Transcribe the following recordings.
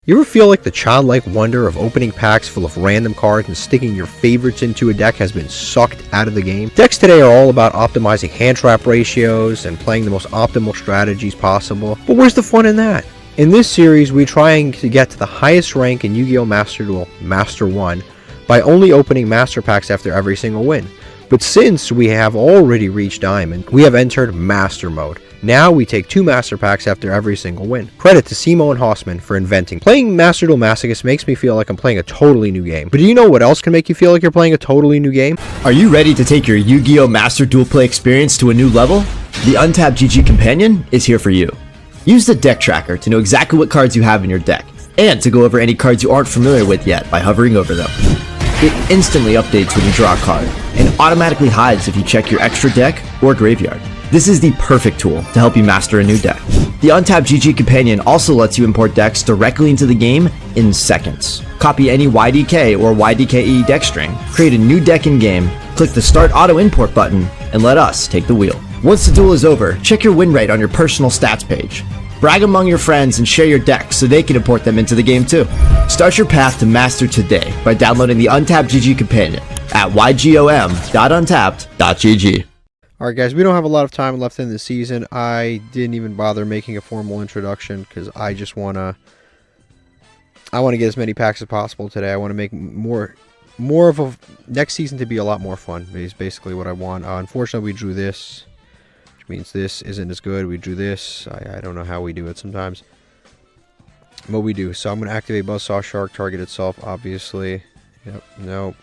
You ever feel like the childlike wonder of opening packs full of random cards and sticking your favorites into a deck has been sucked out of the game? Decks today are all about optimizing hand trap ratios and playing the most optimal strategies possible, but where's the fun in that? In this series, we're trying to get to the highest rank in Yu-Gi-Oh! Master Duel, Master 1, by only opening Master Packs after every single win. But since we have already reached Diamond, we have entered Master Mode. Now we take 2 Master Packs after every single win. Credit to Cimo and Hausman for inventing. Playing Master Duel Masochist makes me feel like I'm playing a totally new game. But do you know what else can make you feel like you're playing a totally new game? Are you ready to take your Yu-Gi-Oh! Master Duel Play experience to a new level? The Untapped GG Companion is here for you. Use the deck tracker to know exactly what cards you have in your deck, and to go over any cards you aren't familiar with yet by hovering over them. It instantly updates when you draw a card, and automatically hides if you check your extra deck or graveyard. This is the perfect tool to help you master a new deck. The Untapped GG Companion also lets you import decks directly into the game in seconds. Copy any YDK or YDKE deck string, create a new deck in-game, click the Start Auto Import button, and let us take the wheel. Once the duel is over, check your win rate on your personal stats page. Brag among your friends and share your decks so they can import them into the game too. Start your path to master today by downloading the Untapped GG Companion at ygom.untapped.gg. Alright guys, we don't have a lot of time left in the season. I didn't even bother making a formal introduction because I just want to get as many packs as possible today. I want to make more of a next season to be a lot more fun is basically what I want. Unfortunately, we drew this, which means this isn't as good. We drew this. I don't know how we do it sometimes, but we do. So I'm going to activate Buzzsaw Shark, target itself, obviously. Yep, nope.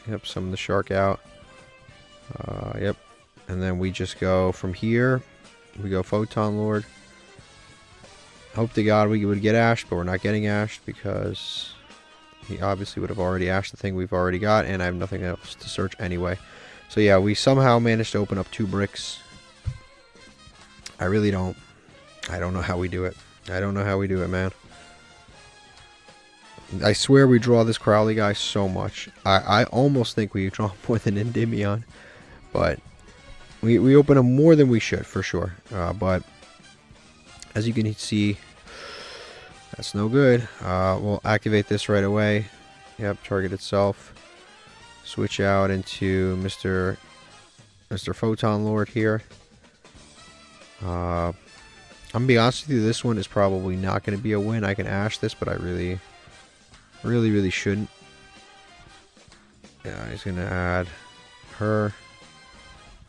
Yep, summon the shark out. Yep. And then we just go from here. We go Photon Lord. Hope to God we would get ashed, but we're not getting ashed because he obviously would have already ashed the thing we've already got, and I have nothing else to search anyway. So yeah, we somehow managed to open up 2 bricks. I really don't. I don't know how we do it. I don't know how we do it, man. I swear we draw this Crowley guy so much. I almost think we draw more than Endymion, but we open him more than we should, for sure. But as you can see, that's no good. We'll activate this right away. Yep, target itself. Switch out into Mr. Photon Lord here. I'm gonna be honest with you, this one is probably not going to be a win. I can ash this, but I really shouldn't. Yeah, he's going to add her.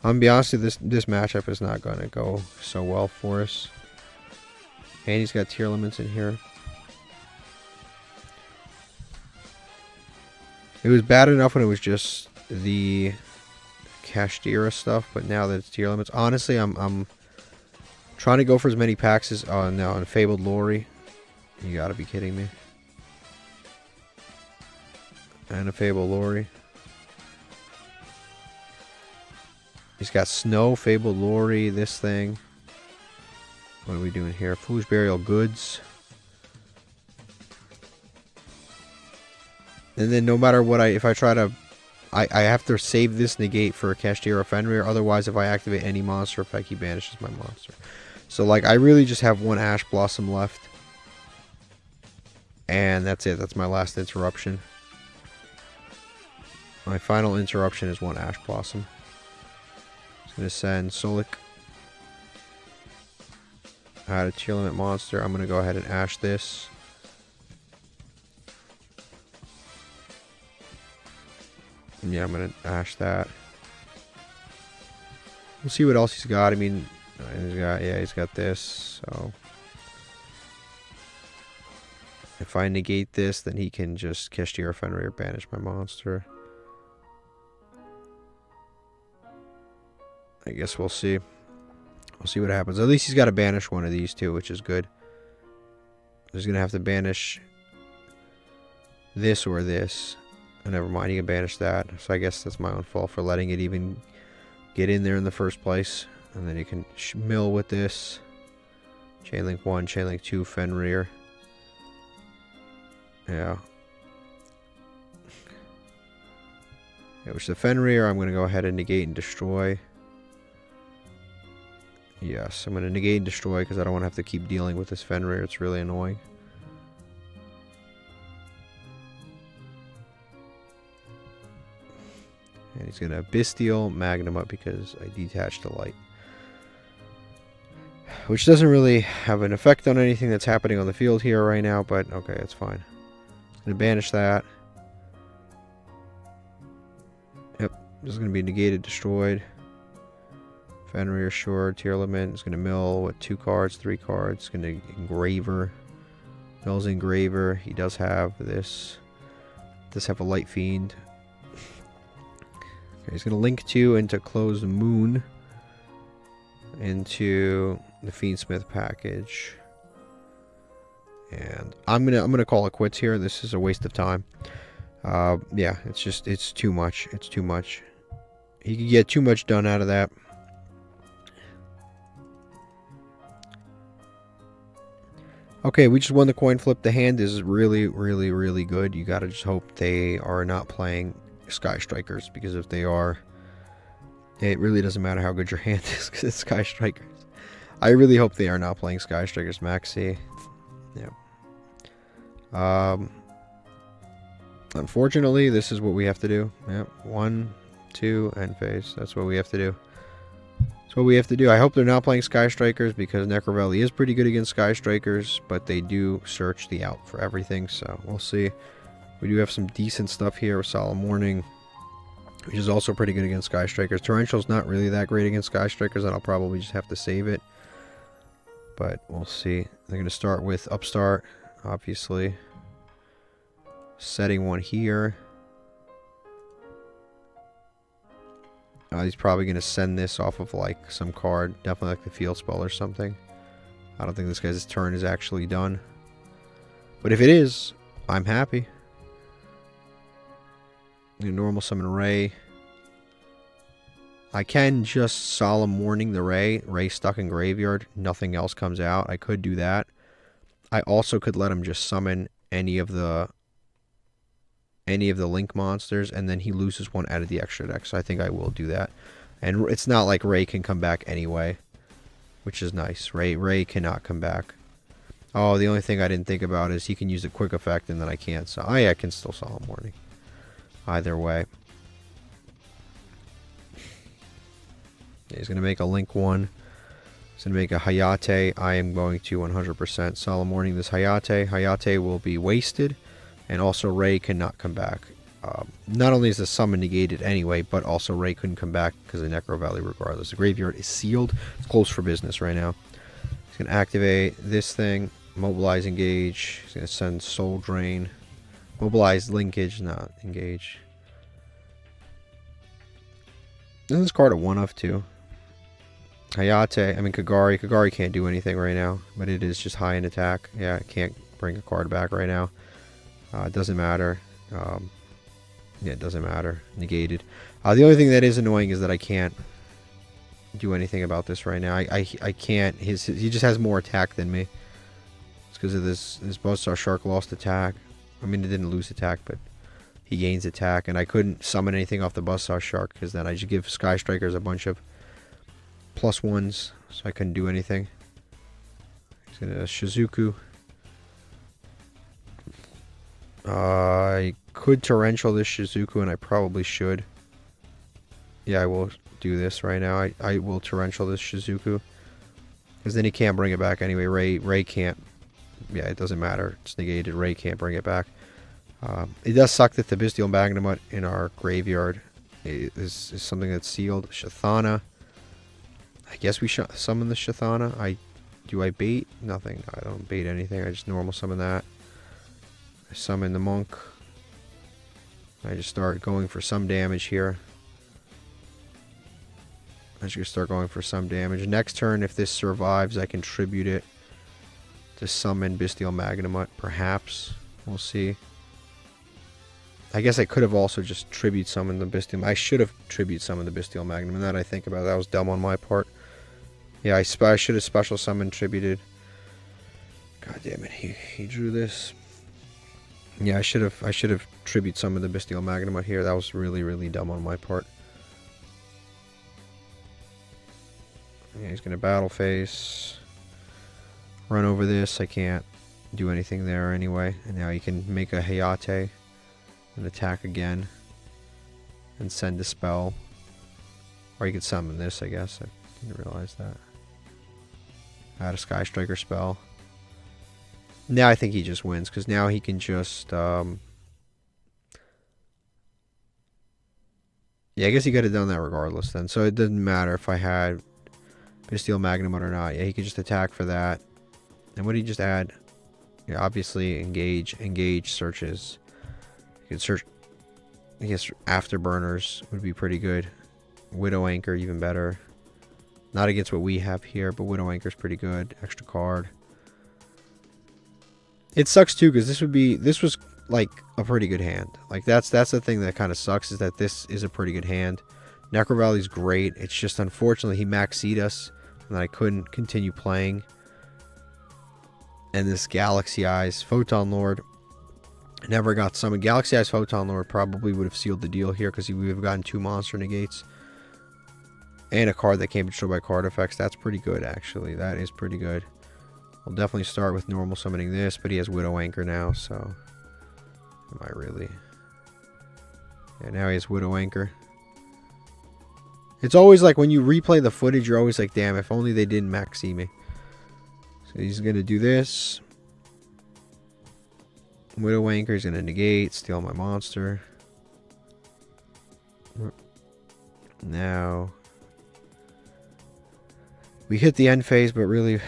I'm gonna be honest with you, this matchup is not going to go so well for us. And he's got tier limits in here. It was bad enough when it was just the Kashtira stuff, but now that it's tier limits, honestly, I'm trying to go for as many packs as now on Fabled Lori. You gotta be kidding me. And a Fabled Lori. He's got Snow, Fabled Lori, this thing. What are we doing here? Foolish Burial Goods. And then no matter what, if I try to... I have to save this negate for a Kashtira Fenrir. Otherwise, if I activate any monster effect, he banishes my monster. So, like, I really just have 1 Ash Blossom left. And that's it. That's my last interruption. My final interruption is 1 Ash Blossom. I'm going to send Solik. Add a tier limit monster. I'm going to go ahead and ash this. Yeah, I'm going to ash that. We'll see what else he's got. I mean, he's got this. So if I negate this, then he can just Kashtira Fenrir, banish my monster. I guess we'll see. We'll see what happens. At least he's got to banish one of these two, which is good. He's going to have to banish this or this. Oh, never mind, he can banish that. So I guess that's my own fault for letting it even get in there in the first place. And then you can mill with this. Chainlink 1, Chainlink 2, Fenrir. Yeah. Which the Fenrir, I'm going to go ahead and negate and destroy. Yes, I'm going to negate and destroy because I don't want to have to keep dealing with this Fenrir. It's really annoying. And he's going to Bestial Magnum because I detached the light. Which doesn't really have an effect on anything that's happening on the field here right now, but okay, it's fine. Going to banish that. Yep, this is going to be negated, destroyed. Fenrir, sure. Tearlament is going to mill with 2 cards, 3 cards. Going to Engraver. Mills Engraver. He does have this. Does have a Light Fiend. Okay, he's going to link 2 into Closed Moon. Into the Fiendsmith package. And I'm gonna call it quits here. This is a waste of time. Yeah, it's too much. It's too much. He could get too much done out of that. Okay, we just won the coin flip. The hand is really, really, really good. You gotta just hope they are not playing Sky Strikers, because if they are, it really doesn't matter how good your hand is, because it's Sky Strikers. I really hope they are not playing Sky Strikers. Maxi. Yeah. Unfortunately, this is what we have to do. Yep. 1, 2, end phase. That's what we have to do. That's what we have to do. I hope they're not playing Sky Strikers, because Necrovelli is pretty good against Sky Strikers, but they do search the out for everything, so we'll see. We do have some decent stuff here with Solemn Warning, which is also pretty good against Sky Strikers. Torrential's not really that great against Sky Strikers, and I'll probably just have to save it. But we'll see. They're going to start with Upstart, obviously. Setting one here. He's probably going to send this off of like some card. Definitely like the Field Spell or something. I don't think this guy's turn is actually done. But if it is, I'm happy. Normal summon Ray. I can just Solemn Warning the Ray. Ray stuck in graveyard. Nothing else comes out. I could do that. I also could let him just summon any of the link monsters, and then he loses one out of the extra deck. So I think I will do that. And it's not like Ray can come back anyway, which is nice. Ray cannot come back. Oh, the only thing I didn't think about is he can use a quick effect, and then I can't. So yeah, I can still Solemn Warning. Either way. He's going to make a Link 1. He's going to make a Hayate. I am going to 100% Solemn Warning this Hayate. Hayate will be wasted. And also Ray cannot come back. Not only is the summon negated anyway, but also Ray couldn't come back because of Necrovelli regardless. The graveyard is sealed. It's closed for business right now. He's going to activate this thing. Mobilize, engage. He's going to send Soul Drain. Mobilize, linkage, not engage. Isn't this card a 1-of 2? Hayate, I mean Kagari. Kagari can't do anything right now, but it is just high in attack. Yeah, it can't bring a card back right now. It doesn't matter. Yeah, it doesn't matter. Negated. The only thing that is annoying is that I can't do anything about this right now. I can't. He just has more attack than me. It's because of this Buzzsaw Shark lost attack. I mean, it didn't lose attack, but he gains attack, and I couldn't summon anything off the Buzzsaw Shark because then I just give Sky Strikers a bunch of +1s, so I couldn't do anything. He's gonna Shizuku. I could Torrential this Shizuku, and I probably should. Yeah, I will do this right now. I will Torrential this Shizuku, because then he can't bring it back anyway. Ray can't. Yeah, it doesn't matter. It's negated. Ray can't bring it back. It does suck that the Bestial Magnamut in our graveyard is something that's sealed. Shathana. I guess we summon the Shathana. Do I bait? Nothing. I don't bait anything. I just normal summon that. I summon the Monk. I just start going for some damage here. I just gonna start going for some damage. Next turn, if this survives, I can tribute it to summon Bestial Magnamut. Perhaps. We'll see. I guess I could have also just tribute summoned the Bestial. I should have tribute summoned the Bestial Magnum. And that I think about it, that was dumb on my part. Yeah, I should have special summoned tributed. God damn it, he drew this. Yeah, I should have tribute summoned the Bestial Magnum here. That was really, really dumb on my part. Yeah, he's gonna battle face. Run over this. I can't do anything there anyway. And now he can make a Hayate and attack again. and send a spell. Or you could summon this, I guess. I didn't realize that. Add a Sky Striker spell. Now I think he just wins, because now he can just... yeah, I guess he could have done that regardless then. So it doesn't matter if I had Steel Magnum or not. Yeah, he could just attack for that. And what did he just add? Yeah, obviously engage searches. You could search, I guess Afterburners would be pretty good. Widow Anchor even better. Not against what we have here, but Widow Anchor's pretty good. Extra card. It sucks too, because this was like a pretty good hand. Like that's the thing that kind of sucks, is that this is a pretty good hand. Necro Valley's great. It's just unfortunately he maxed us and I couldn't continue playing. And this Galaxy Eyes Photon Lord never got summoned. Galaxy Eyes Photon Lord probably would have sealed the deal here, because we would have gotten 2 monster negates. And a card that can't be destroyed by card effects. That's pretty good, actually. That is pretty good. We'll definitely start with normal summoning this, but he has Widow Anchor now, so... Am I really? Yeah, now he has Widow Anchor. It's always like when you replay the footage, you're always like, damn, if only they didn't max me. So he's going to do this. Widow Anchor is going to negate, steal my monster. Now... we hit the end phase, but really...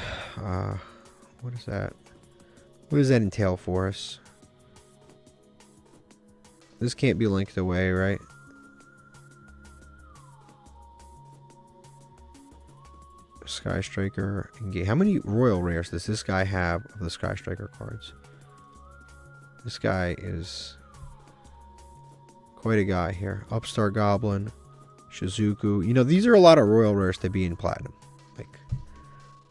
what is that? What does that entail for us? This can't be linked away, right? Sky Striker. How many Royal Rares does this guy have of the Sky Striker cards? This guy is quite a guy here. Upstart Goblin, Shizuku. You know, these are a lot of Royal Rares to be in Platinum. Like,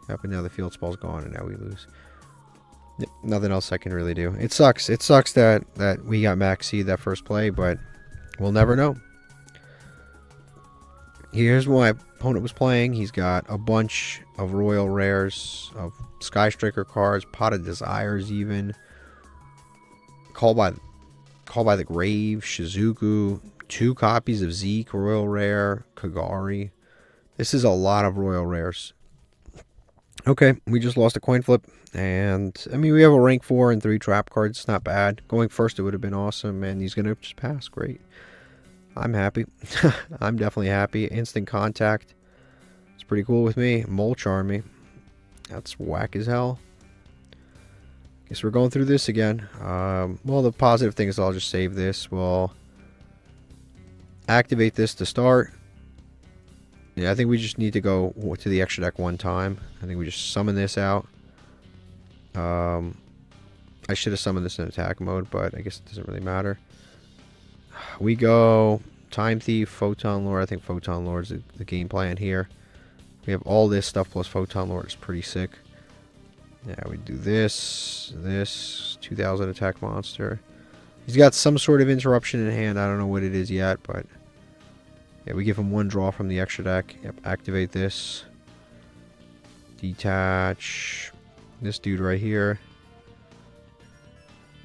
up and now the field spell's gone and now we lose. Nothing else I can really do. It sucks. It sucks that we got Max Seed that first play, but we'll never know. Here's what my opponent was playing. He's got a bunch of Royal Rares, of Sky Striker cards, Pot of Desires even. Call by the Grave, Shizuku, 2 copies of Zeke, Royal Rare, Kagari. This is a lot of Royal Rares. Okay, we just lost a coin flip. And, I mean, we have a rank 4 and 3 trap cards. It's not bad. Going first, it would have been awesome. And he's going to just pass. Great. I'm happy. I'm definitely happy. Instant Contact. It's pretty cool with me. Mulch Army. That's whack as hell. Guess we're going through this again. Well, the positive thing is I'll just save this. We'll activate this to start. Yeah, I think we just need to go to the extra deck one time. I think we just summon this out. I should have summoned this in attack mode, but I guess it doesn't really matter. We go Time Thief, Photon Lord. I think Photon Lord is the game plan here. We have all this stuff plus Photon Lord is pretty sick. Yeah, we do this, 2000 attack monster. He's got some sort of interruption in hand. I don't know what it is yet, but yeah, we give him 1 draw from the extra deck. Yep, activate this. Detach this dude right here.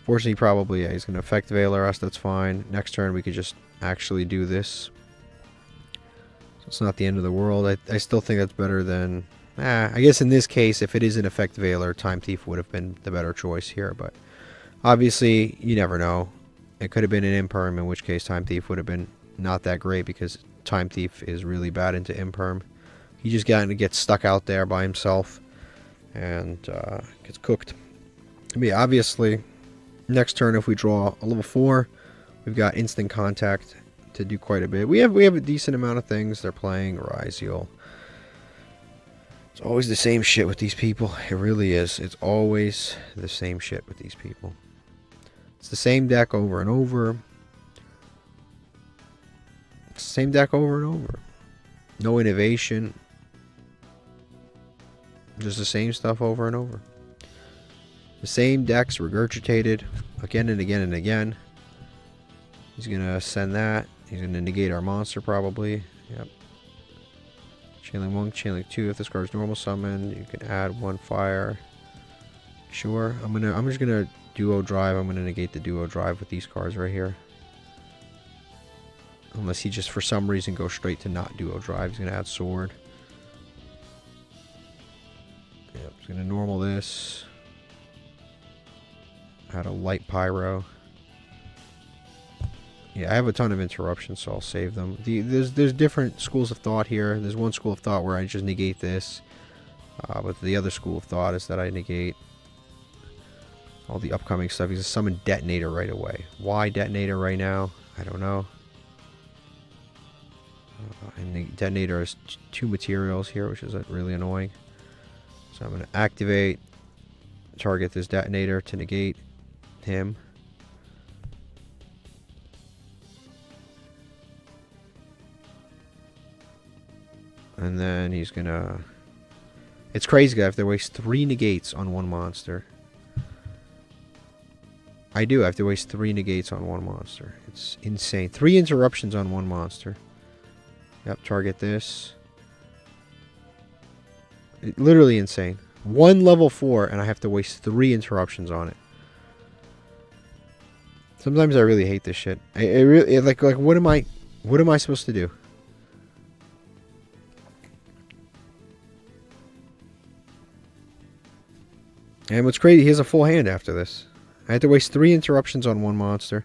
Fortunately, probably, yeah, he's going to effect Veiler us. That's fine. Next turn, we could just actually do this. So it's not the end of the world. I still think that's better than... I guess in this case, if it is an effect Veiler, Time Thief would have been the better choice here. But obviously, you never know. It could have been an Imperm, in which case Time Thief would have been not that great, because Time Thief is really bad into Imperm. He just gets stuck out there by himself and gets cooked. I mean, obviously, next turn if we draw a level 4, we've got Instant Contact to do quite a bit. We have a decent amount of things. They're playing Ryziel. It's always the same shit with these people. It really is. It's always the same shit with these people. It's the same deck over and over. It's the same deck over and over. No innovation. Just the same stuff over and over. The same decks regurgitated again and again and again. He's going to send that. He's going to negate our monster probably. Yep. Chainlink 1, Chainlink 2. If this card's normal summon, you can add 1 fire. Sure. I'm just gonna duo drive. I'm gonna negate the duo drive with these cards right here. Unless he just for some reason goes straight to not duo drive. He's going to add sword. Yep, he's going to normal this. Add a light pyro. Yeah, I have a ton of interruptions, so I'll save them. There's different schools of thought here. There's one school of thought where I just negate this. But the other school of thought is that I negate all the upcoming stuff. He's a summon Detonator right away. Why Detonator right now? I don't know. And the Detonator has 2 materials here, which is really annoying. So I'm going to activate, target this Detonator to negate him. And then he's going to... It's crazy, I have to waste 3 negates on one monster. I do have to waste 3 negates on one monster. It's insane. 3 interruptions on one monster. Yep, target this. Literally insane. 1 level 4 and I have to waste 3 interruptions on it. Sometimes I really hate this shit. Like what am I supposed to do? And what's crazy, he has a full hand after this. I had to waste 3 interruptions on one monster.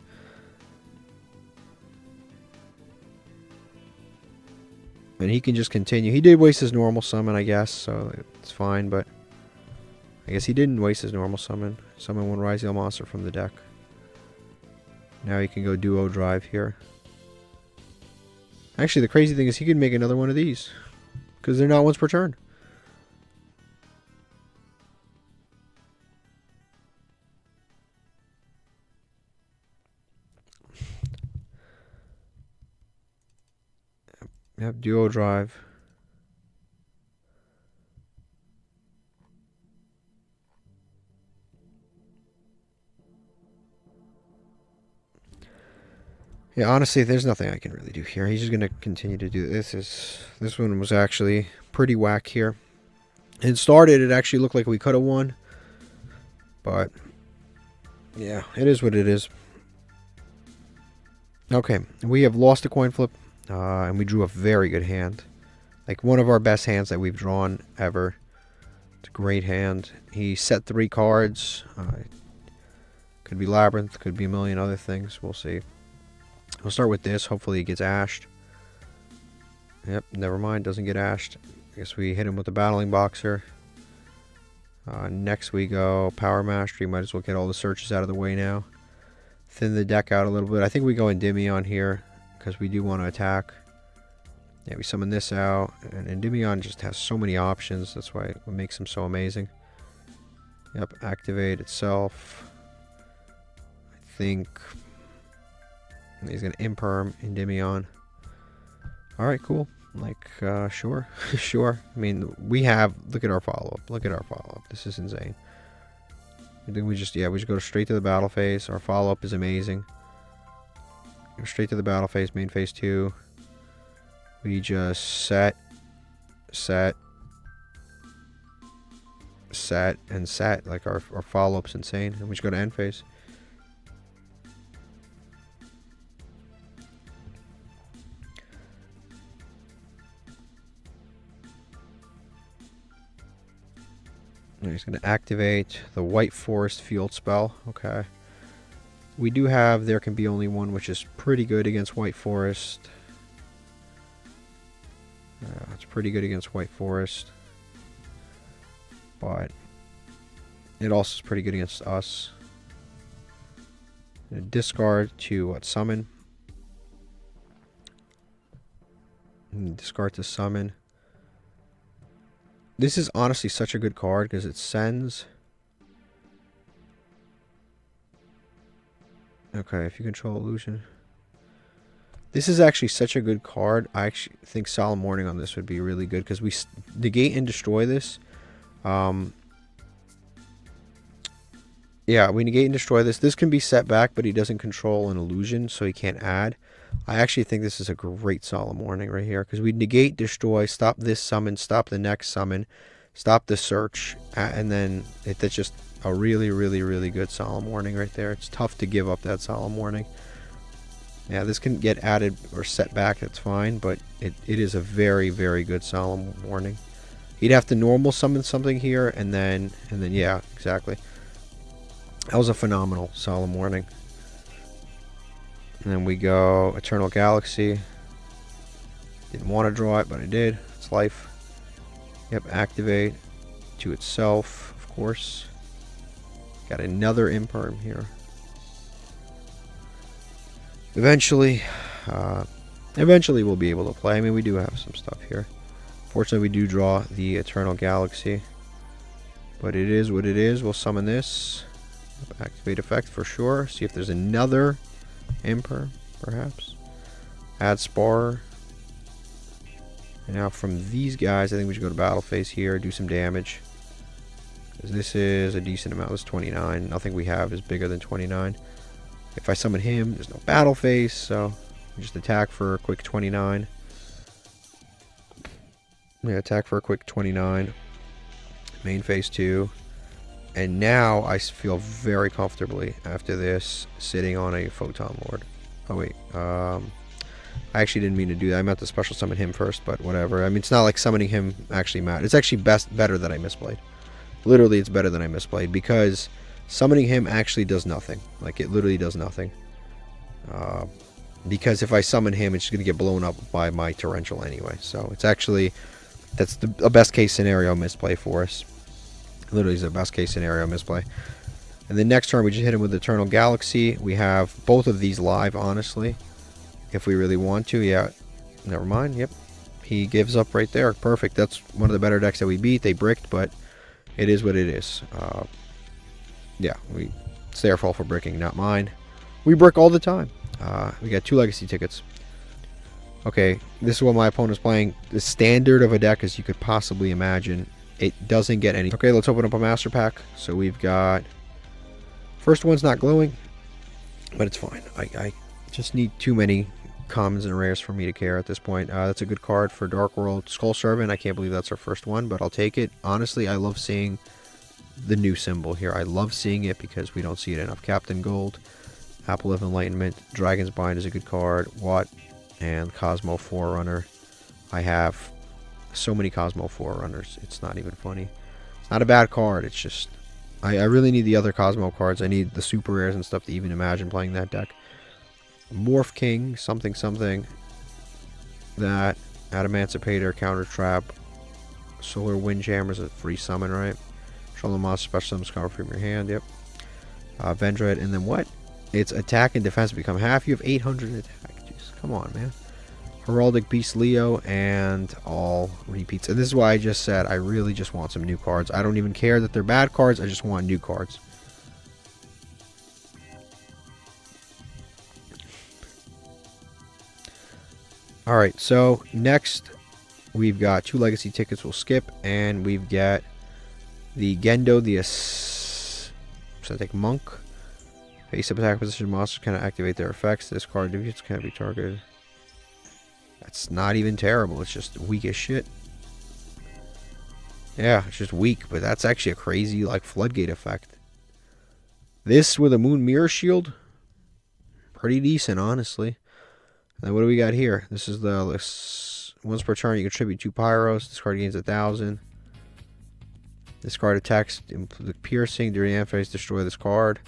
And he can just continue. He did waste his normal summon, I guess, so it's fine, but I guess he didn't waste his normal summon. Summon 1 Ryziel monster from the deck. Now he can go duo drive here. Actually, the crazy thing is he can make another one of these, because they're not once per turn. Yep, duo drive. Yeah, honestly, there's nothing I can really do here. He's just going to continue to do this. This one was actually pretty whack here. It started, it actually looked like we could have won. But, yeah, it is what it is. Okay, we have lost a coin flip. And we drew a very good hand. Like one of our best hands that we've drawn ever. It's a great hand. He set 3 cards. Could be Labyrinth, could be a million other things. We'll see. We'll start with this. Hopefully he gets ashed. Yep, never mind. Doesn't get ashed. I guess we hit him with the Battling Boxer. Next we go Power Mastery. Might as well get all the searches out of the way now. Thin the deck out a little bit. I think we go Endymion here, because we do want to attack. Yeah, we summon this out. And Endymion just has so many options. That's why it makes him so amazing. Yep, activate itself. I think he's going to imperm Endymion. Alright, cool. Like, sure. Sure. I mean, we have... Look at our follow-up. Look at our follow-up. This is insane. I think we just go straight to the battle phase. Our follow-up is amazing. Go straight to the battle phase, main phase 2. We just set, and set. Like our follow-up's insane. And we just go to end phase. And he's going to activate the White Forest Field spell. Okay. We do have There Can Be Only One, which is pretty good against White Forest. It's pretty good against White Forest. But it also is pretty good against us. Discard to summon. And discard to summon. This is honestly such a good card because it sends... Okay, if you control illusion. This is actually such a good card. I actually think Solemn Warning on this would be really good because we negate and destroy this. Yeah, we negate and destroy this. This can be set back, but he doesn't control an illusion, so he can't add. I actually think this is a great Solemn Warning right here because we negate, destroy, stop this summon, stop the next summon, stop the search, and then that's just a really, really, really good Solemn Warning right there. It's tough to give up that Solemn Warning. Yeah, this can get added or set back, that's fine, but it is a very, very good Solemn Warning. He'd have to normal summon something here, and then yeah, exactly. That was a phenomenal Solemn Warning. And then we go Eternal Galaxy. Didn't want to draw it, but I did. It's life. Yep, activate to itself, of course. Got another imperm here. Eventually we'll be able to play. I mean, we do have some stuff here. Fortunately, we do draw the Eternal Galaxy. But it is what it is. We'll summon this. Activate effect for sure. See if there's another imperm, perhaps. Add Spar. And now from these guys, I think we should go to battle phase here, do some damage. Because this is a decent amount. This is 29. Nothing we have is bigger than 29. If I summon him, there's no battle phase, so we just attack for a quick 29. Yeah, attack for a quick 29. Main phase 2. And now I feel very comfortably after this sitting on a Photon Lord. Oh wait, I actually didn't mean to do that. I meant to special summon him first, but whatever. I mean, it's not like summoning him actually matters. It's actually better that I misplayed. Literally, it's better than I misplayed because summoning him actually does nothing. Like, it literally does nothing. Because if I summon him, it's just going to get blown up by my Torrential anyway. So, it's actually, that's a best case scenario misplay for us. Literally is a best case scenario misplay. And then next turn, we just hit him with Eternal Galaxy. We have both of these live, honestly. If we really want to. Yeah, never mind. Yep. He gives up right there. Perfect. That's one of the better decks that we beat. They bricked, but it is what it is. Yeah, it's their fault for bricking, not mine. We brick all the time. We got 2 legacy tickets. Okay, this is what my opponent's playing. The standard of a deck as you could possibly imagine. It doesn't get any. Okay, let's open up a master pack. So we've got... First one's not glowing, but it's fine. I just need too many commons and rares for me to care at this point. That's a good card for Dark World. Skull Servant, I can't believe that's our first one, but I'll take it. Honestly, I love seeing the new symbol here. I love seeing it because we don't see it enough. Captain Gold, Apple of Enlightenment, Dragon's Bind is a good card, Watt, and Cosmo Forerunner. I have so many Cosmo Forerunners, it's not even funny. It's not a bad card, it's just, I really need the other Cosmo cards. I need the super rares and stuff to even imagine playing that deck. Morph King, something, that, Adamancipator, Counter Trap, Solar Windjammer is a free summon, right? Control the monster, special summons cover from your hand, yep. Vendread, and then what? It's attack and defense become half. You have 800 attack. Jeez, come on, man. Heraldic Beast Leo, and all repeats. And this is why I just said I really just want some new cards. I don't even care that they're bad cards. I just want new cards. Alright, so next we've got 2 legacy tickets we'll skip, and we've got the Gendo, the Ascetic Monk. Face up attack position monsters can activate their effects. This card defeats can't be targeted. That's not even terrible. It's just weak as shit. Yeah, it's just weak, but that's actually a crazy like floodgate effect. This with a Moon Mirror Shield, pretty decent, honestly. And then what do we got here? This is the once per turn you contribute 2 Pyros. This card gains 1,000. This card attacks the piercing during the end phase. Destroy this card.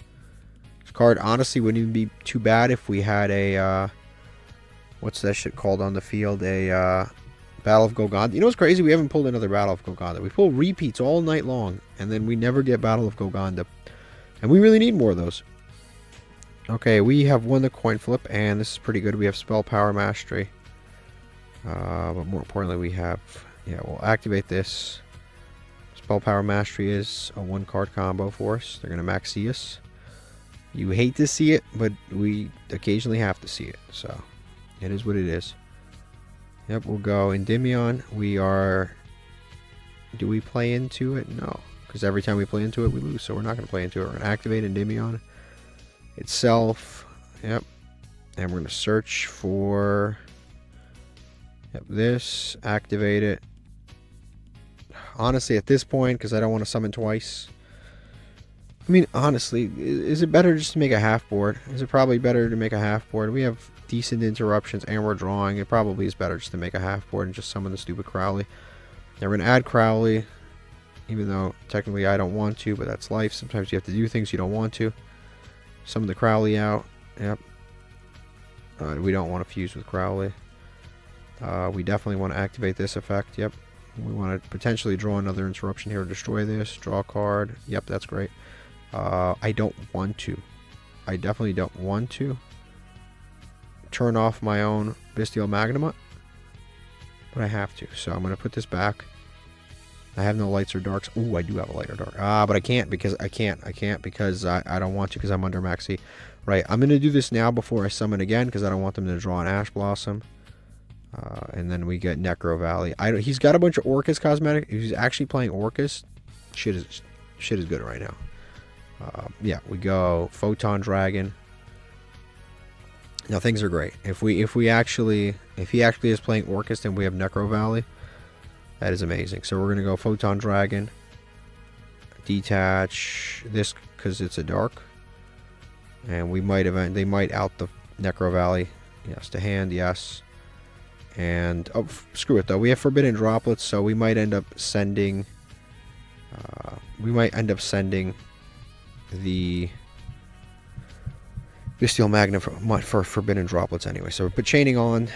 This card honestly wouldn't even be too bad if we had a what's that shit called on the field? A Battle of Golgotha. You know what's crazy? We haven't pulled another Battle of Golgotha. We pull repeats all night long, and then we never get Battle of Golgotha. And we really need more of those. Okay, we have won the coin flip, and this is pretty good. We have Spell Power Mastery. But more importantly, we have... Yeah, we'll activate this. Spell Power Mastery is a 1-card combo for us. They're going to Maxius. You hate to see it, but we occasionally have to see it. So, it is what it is. Yep, we'll go Endymion. We are... Do we play into it? No. Because every time we play into it, we lose. So we're not going to play into it. We're going to activate Endymion itself. Yep. And we're going to search for... Yep, this. Activate it. Honestly, at this point, because I don't want to summon twice, I mean, honestly, is it better just to make a half board? Is it probably better to make a half board? We have decent interruptions and we're drawing. It probably is better just to make a half board and just summon the stupid Crowley. Now we're going to add Crowley, even though technically I don't want to, but that's life. Sometimes you have to do things you don't want to. Summon the Crowley out. Yep. We don't want to fuse with Crowley. We definitely want to activate this effect. Yep. We want to potentially draw another interruption here to destroy this. Draw a card. Yep, that's great. I don't want to. I definitely don't want to turn off my own Bestial Magnamut, but I have to. So I'm going to put this back. I have no lights or darks. Ooh, I do have a light or dark. But I can't because I can't because I don't want to because I'm under Maxi. Right, I'm going to do this now before I summon again because I don't want them to draw an Ash Blossom. And then we get Necro Valley. He's got a bunch of Orcus cosmetic. If he's actually playing Orcus, shit is good right now. Yeah, we go Photon Dragon. Now things are great. If he actually is playing Orcus, then we have Necro Valley. That is amazing. So we're gonna go Photon Dragon. Detach this because it's a dark, and they might out the Necro Valley. Yes, to hand. Yes. And oh, screw it though. We have Forbidden Droplets, so we might end up sending. The Bestial Magna for Forbidden Droplets anyway. So we put Chaining on.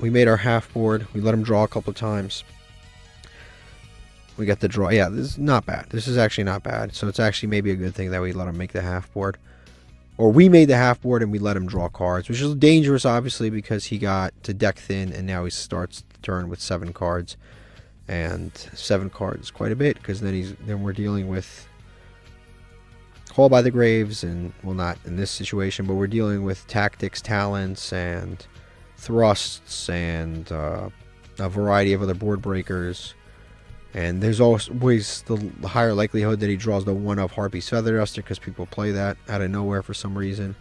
We made our half board. We let him draw a couple of times. We got the draw. Yeah, this is not bad. This is actually not bad. So it's actually maybe a good thing that we let him make the half board. Or we made the half board and we let him draw cards, which is dangerous, obviously, because he got to deck thin and now he starts the turn with 7 cards. And 7 cards is quite a bit because then we're dealing with Call by the Graves, and well, not in this situation, but we're dealing with tactics, talents, and thrusts, and a variety of other board breakers. And there's always the higher likelihood that he draws the 1 of Harpy's Feather Duster because people play that out of nowhere for some reason.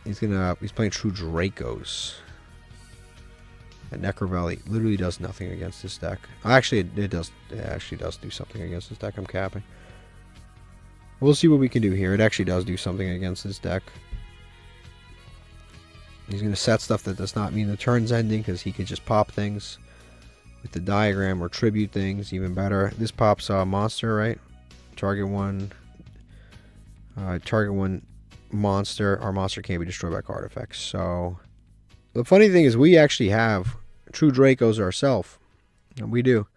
He's playing True Dracos. And Necro Valley literally does nothing against this deck. Actually, it actually does do something against this deck. I'm capping. We'll see what we can do here. It actually does do something against this deck. He's going to set stuff that does not mean the turn's ending because he could just pop things with the diagram or tribute things. Even better. This pops a monster, right? Target one monster. Our monster can't be destroyed by card effects. So the funny thing is we actually have True Dracos ourselves. We do.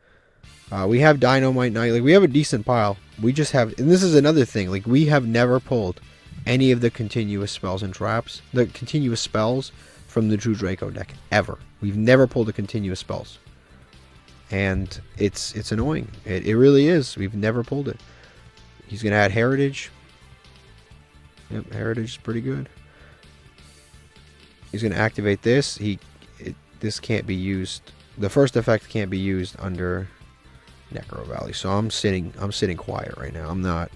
We have Dynamite Knight. Like, we have a decent pile. We just have, and this is another thing. Like, we have never pulled any of the continuous spells and traps, the continuous spells from the True Draco deck ever. We've never pulled the continuous spells, and it's annoying. It really is. We've never pulled it. He's gonna add Heritage. Yep, Heritage is pretty good. He's gonna activate this. This can't be used. The first effect can't be used under Necro Valley, so I'm sitting quiet right now. I'm not.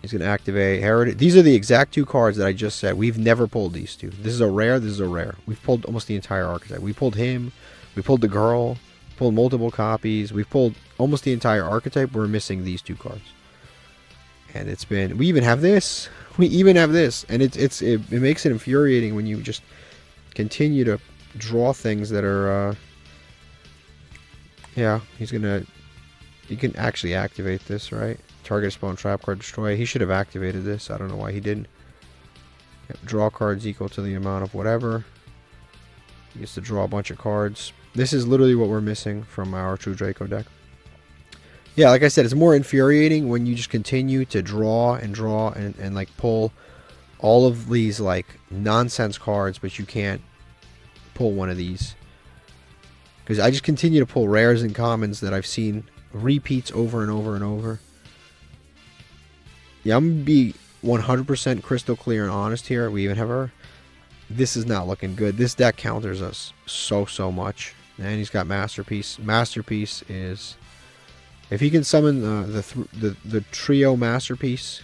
He's gonna activate Heritage. These are the exact 2 cards that I just said. We've never pulled these 2. This is a rare. This is a rare. We've pulled almost the entire archetype. We pulled him. We pulled the girl. Pulled multiple copies. We've pulled almost the entire archetype. We're missing these 2 cards, and it's been. We even have this. We even have this, and it makes it infuriating when you just continue to draw things that are. Yeah, you can actually activate this, right? Target spawn trap card destroy. He should have activated this. I don't know why he didn't. Yep, draw cards equal to the amount of whatever. He gets to draw a bunch of cards. This is literally what we're missing from our True Draco deck. Yeah, like I said, it's more infuriating when you just continue to draw and like pull all of these like nonsense cards, but you can't pull one of these. Because I just continue to pull rares and commons that I've seen repeats over and over and over. Yeah, I'm going to be 100% crystal clear and honest here. We even have her. This is not looking good. This deck counters us so much. And he's got Masterpiece. Masterpiece is... If he can summon the trio Masterpiece,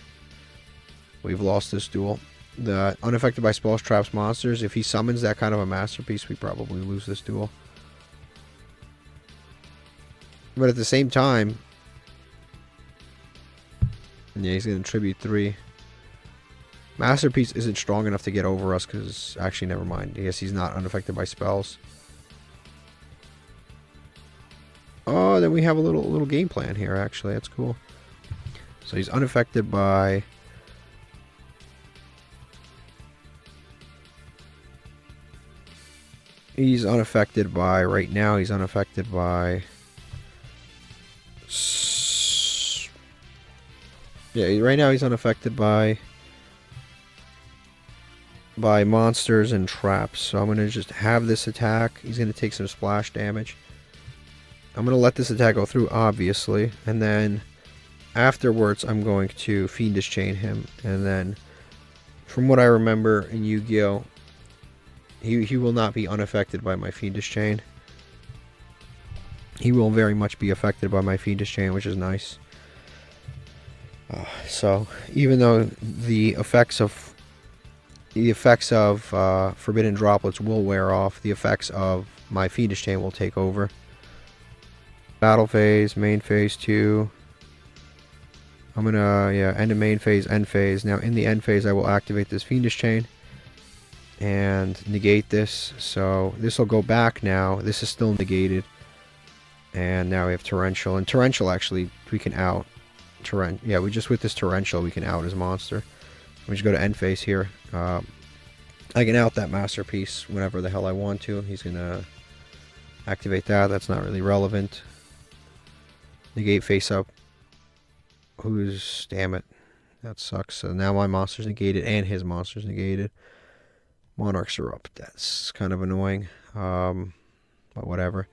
we've lost this duel. The unaffected by spells, traps, monsters. If he summons that kind of a Masterpiece, we probably lose this duel. But at the same time, Yeah, he's going to tribute 3. Masterpiece isn't strong enough to get over us because... Actually, never mind. I guess he's not unaffected by spells. Oh, then we have a little game plan here, actually. That's cool. So he's unaffected by... He's unaffected by... Right now, he's unaffected by... Yeah, right now he's unaffected by monsters and traps. So I'm going to just have this attack. He's going to take some splash damage. I'm going to let this attack go through, obviously. And then afterwards, I'm going to Fiendish Chain him. And then, from what I remember in Yu-Gi-Oh!, he will not be unaffected by my Fiendish Chain. He will very much be affected by my Fiendish Chain, which is nice. So, even though the effects of Forbidden Droplets will wear off, the effects of my Fiendish Chain will take over. Battle phase, main phase 2. I'm gonna, end of main phase, end phase. Now, in the end phase, I will activate this Fiendish Chain and negate this. So, this will go back now. This is still negated. And now we have Torrential. And Torrential, actually, we can out. With this Torrential, we can out his monster. We just go to end phase here. I can out that Masterpiece whenever the hell I want to. He's going to activate that. That's not really relevant. Negate face up. Damn it. That sucks. So now my monster's negated and his monster's negated. Monarchs are up. That's kind of annoying. But whatever.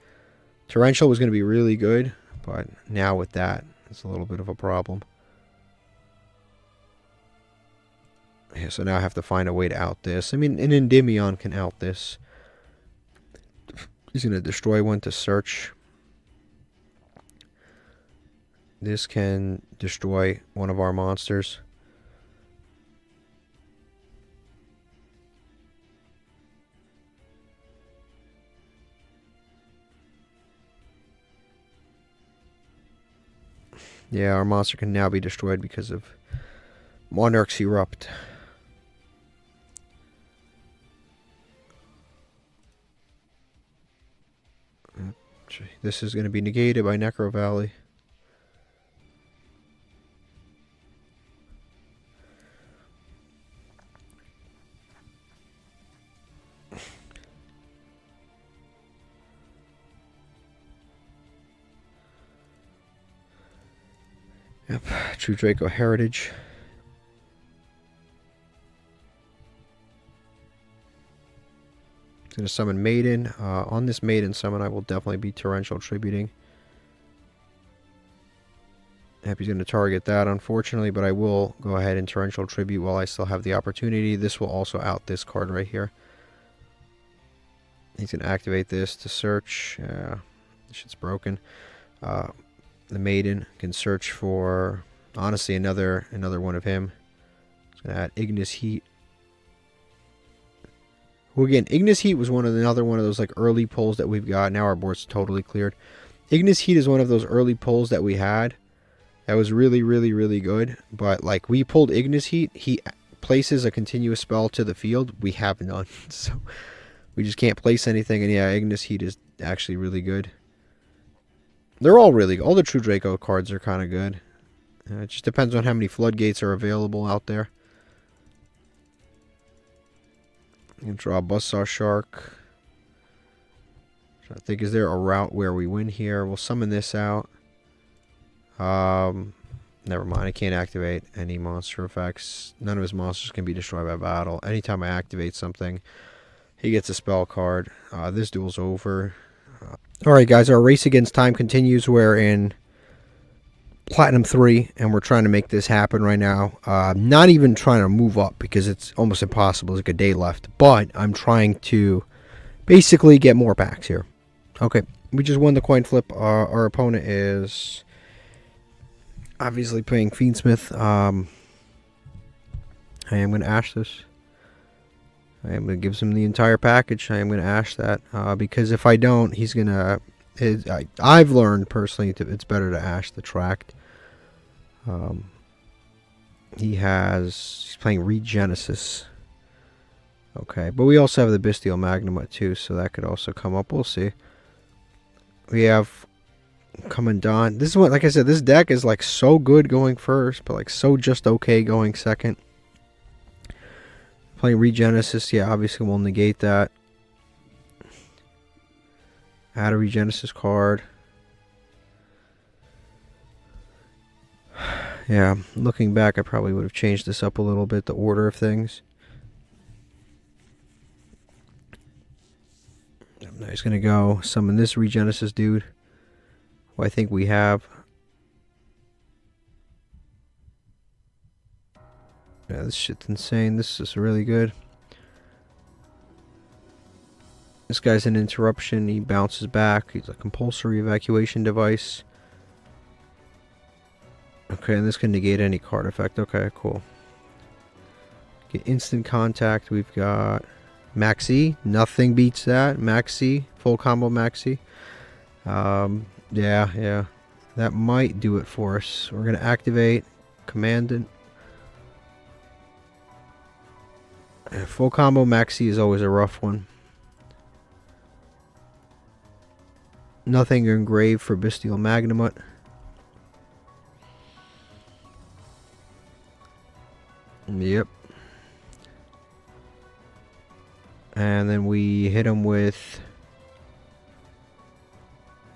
Torrential was going to be really good. But now with that, it's a little bit of a problem. Yeah, so now I have to find a way to out this. I mean, an Endymion can out this. He's going to destroy one to search. This can destroy one of our monsters. Yeah, our monster can now be destroyed because of Monarchs Erupt. This is going to be negated by Necro Valley. Yep, True Draco Heritage. It's going to summon Maiden. On this Maiden summon, I will definitely be Torrential Tributing. Yep, he's going to target that, unfortunately, but I will go ahead and Torrential Tribute while I still have the opportunity. This will also out this card right here. He's going to activate this to search. This shit's broken. The Maiden can search for, honestly, another one of him. It's going to add Ignis Heat. Well, again, Ignis Heat was another one of those like early pulls that we've got. Now our board's totally cleared. Ignis Heat is one of those early pulls that we had. That was really, really, really good. But like we pulled Ignis Heat, he places a continuous spell to the field. We have none, so we just can't place anything. And yeah, Ignis Heat is actually really good. They're all really good. All the True Draco cards are kind of good. It just depends on how many floodgates are available out there. You can draw a Buzzsaw Shark. I think, is there a route where we win here? We'll summon this out. Never mind. I can't activate any monster effects. None of his monsters can be destroyed by battle. Anytime I activate something, he gets a spell card. This duel's over. Alright guys, our race against time continues. We're in Platinum 3, and we're trying to make this happen right now. Not even trying to move up, because it's almost impossible. There's like a day left. But I'm trying to basically get more packs here. Okay, we just won the coin flip. Our opponent is obviously playing Fiendsmith. I am going to ash this. I am going to give him the entire package. I am going to ash that. Because if I don't, he's going to... I've learned personally it's better to ash the tracked. He's playing Regenesis. Okay, but we also have the Bestial Magnamut too, so that could also come up. We'll see. We have Commandant. This is what, like I said, this deck is like so good going first, but like so just okay going second. Playing Regenesis, yeah, obviously we'll negate that. Add a Regenesis card. Yeah, looking back, I probably would have changed this up a little bit, the order of things. Now he's going to go summon this Regenesis dude, who I think we have. Yeah, this shit's insane. This is really good. This guy's an interruption. He bounces back. He's a compulsory evacuation device. Okay, and this can negate any card effect. Okay, cool. Get instant contact. We've got Maxi. Nothing beats that. Maxi. Full combo Maxi. Yeah. That might do it for us. We're going to activate Commandant. Full combo Maxi is always a rough one. Nothing engraved for Bestial Magnamut. Yep. And then we hit him with...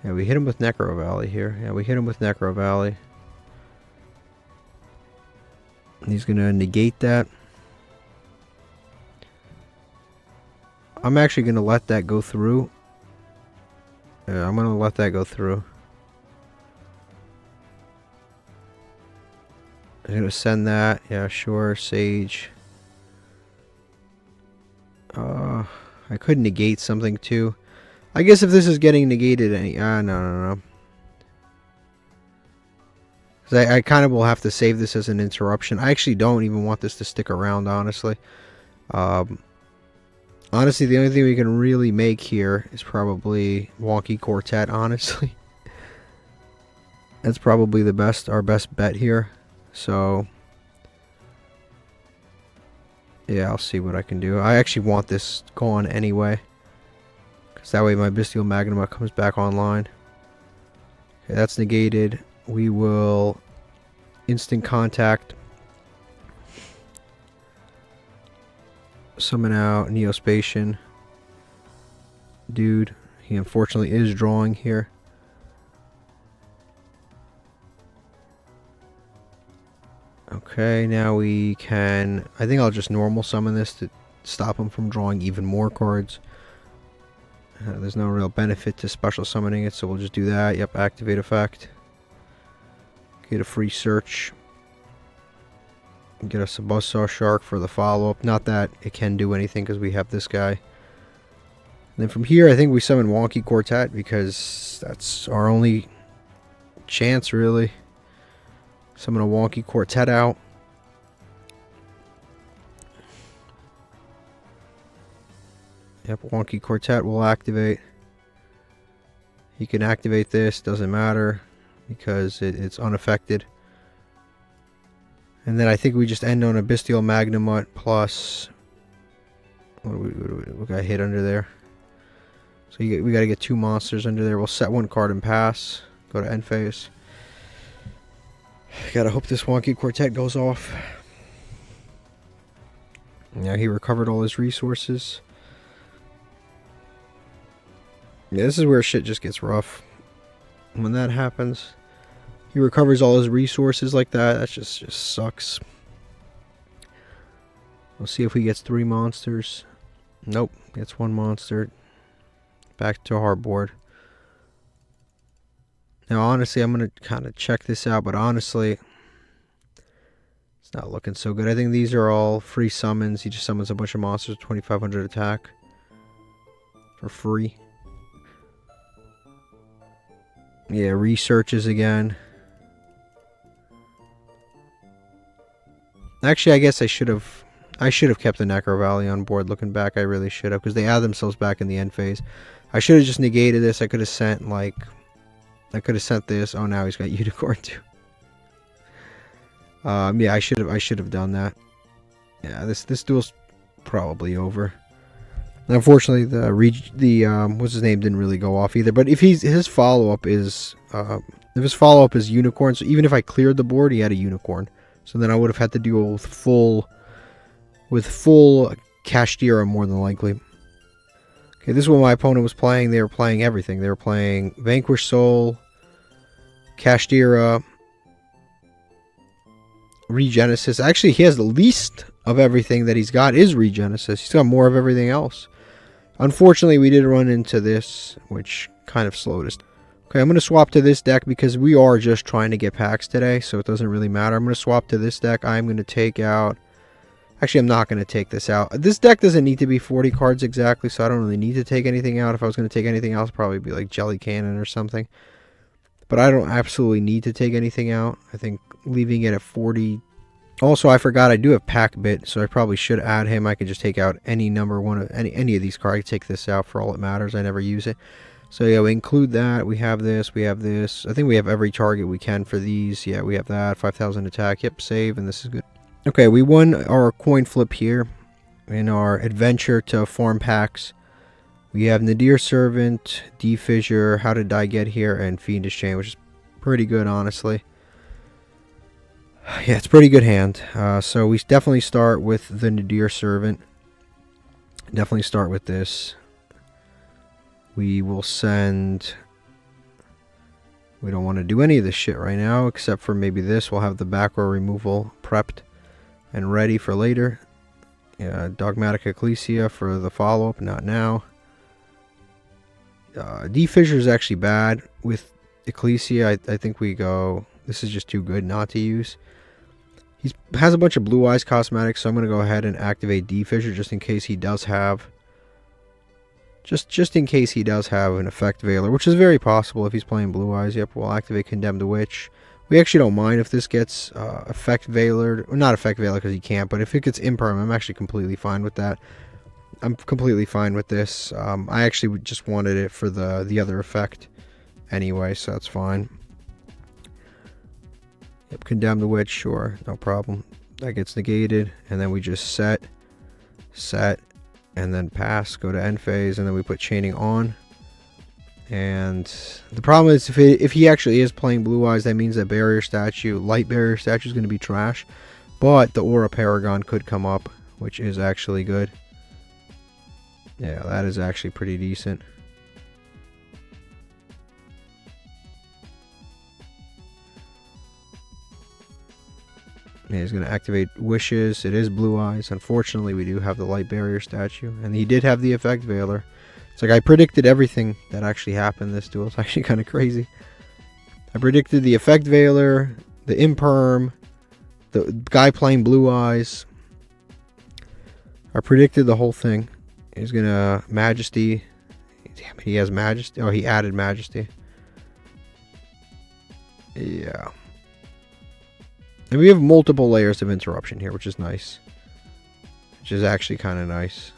Yeah, we hit him with Necro Valley here. Yeah, we hit him with Necro Valley. He's going to negate that. I'm actually going to let that go through. Yeah, I'm going to let that go through. I'm going to send that. Yeah, sure. Sage. I could negate something too. I guess if this is getting negated any... no. Because I kind of will have to save this as an interruption. I actually don't even want this to stick around, honestly. Honestly, the only thing we can really make here is probably Wonky Quartet, honestly. That's probably our best bet here. So, yeah, I'll see what I can do. I actually want this gone anyway, because that way my Bestial Magnamut comes back online. Okay, that's negated. We will instant contact. Summon out Neospatian. Dude, he unfortunately is drawing here. Okay, now we can... I think I'll just normal summon this to stop him from drawing even more cards. There's no real benefit to special summoning it, so we'll just do that. Yep, activate effect. Get a free search. Get us a Buzzsaw Shark for the follow-up. Not that it can do anything because we have this guy. And then from here, I think we summon Wonky Quartet because that's our only chance, really. Summon a Wonky Quartet out. Yep, Wonky Quartet will activate. He can activate this, doesn't matter, because it's unaffected. And then I think we just end on a Bestial Magnamut plus... What got hit under there? So we got to get 2 monsters under there. We'll set 1 card and pass. Go to end phase. Gotta hope this Wonky Quartet goes off. Now he recovered all his resources. Yeah, this is where shit just gets rough. When that happens... He recovers all his resources like that. That just sucks. We'll see if he gets 3 monsters. Nope. Gets 1 monster. Back to our board. Now, honestly, I'm going to kind of check this out. But honestly, it's not looking so good. I think these are all free summons. He just summons a bunch of monsters. 2,500 attack. For free. Yeah, researches again. Actually, I guess I should have kept the Necro Valley on board. Looking back, I really should have, because they add themselves back in the end phase. I should have just negated this. I could have sent this. Oh, now he's got Unicorn too. Yeah, I should have done that. Yeah, this duel's probably over. And unfortunately, the what's his name didn't really go off either. But if his follow up is unicorn, so even if I cleared the board, he had a unicorn. So then I would have had to deal with full Kashtira more than likely. Okay, this is what my opponent was playing. They were playing everything. They were playing Vanquish Soul, Kashtira, Regenesis. Actually, he has the least of everything that he's got is Regenesis. He's got more of everything else. Unfortunately, we did run into this, which kind of slowed us. Okay, I'm going to swap to this deck because we are just trying to get packs today, so it doesn't really matter. I'm going to swap to this deck. I'm going to take out... Actually, I'm not going to take this out. This deck doesn't need to be 40 cards exactly, so I don't really need to take anything out. If I was going to take anything else, probably be like Jelly Cannon or something. But I don't absolutely need to take anything out. I think leaving it at 40... Also, I forgot I do have Pack Bit, so I probably should add him. I could just take out any number one of any of these cards. I could take this out for all it matters. I never use it. So yeah, we include that. We have this. We have this. I think we have every target we can for these. Yeah, we have that. 5,000 attack. Yep, save, and this is good. Okay, we won our coin flip here in our adventure to farm packs. We have Nadir Servant, D-Fissure, How Did I Get Here, and Fiendish Chain, which is pretty good, honestly. Yeah, it's a pretty good hand. So we definitely start with the Nadir Servant. Definitely start with this. We will send... We don't want to do any of this shit right now, except for maybe this. We'll have the back row removal prepped and ready for later. Dogmatic Ecclesia for the follow-up, not now. D-Fissure is actually bad. With Ecclesia, I think we go... This is just too good not to use. He has a bunch of Blue Eyes cosmetics, so I'm going to go ahead and activate D-Fissure just in case he does have... Just in case he does have an Effect Veiler, which is very possible if he's playing Blue Eyes. Yep, we'll activate Condemned Witch. We actually don't mind if this gets Effect Veilered. Or not Effect Veiler because he can't, but if it gets Imperm, I'm actually completely fine with that. I'm completely fine with this. I actually just wanted it for the other effect anyway, so that's fine. Yep, Condemn the Witch, sure, no problem. That gets negated, and then we just set, and then pass, go to end phase, and then we put Chaining on. And the problem is, if he actually is playing Blue Eyes, that means that Barrier Statue, Light Barrier Statue, is going to be trash. But the Aura Paragon could come up, which is actually good. Yeah, that is actually pretty decent. Yeah, he's going to activate Wishes. It is Blue Eyes. Unfortunately, we do have the Light Barrier Statue. And he did have the Effect Veiler. It's like I predicted everything that actually happened this duel. It's actually kind of crazy. I predicted the Effect Veiler, the Imperm, the guy playing Blue Eyes. I predicted the whole thing. He's going to Majesty. Damn it, he has Majesty. Oh, he added Majesty. Yeah. And we have multiple layers of interruption here, which is nice. Which is actually kind of nice.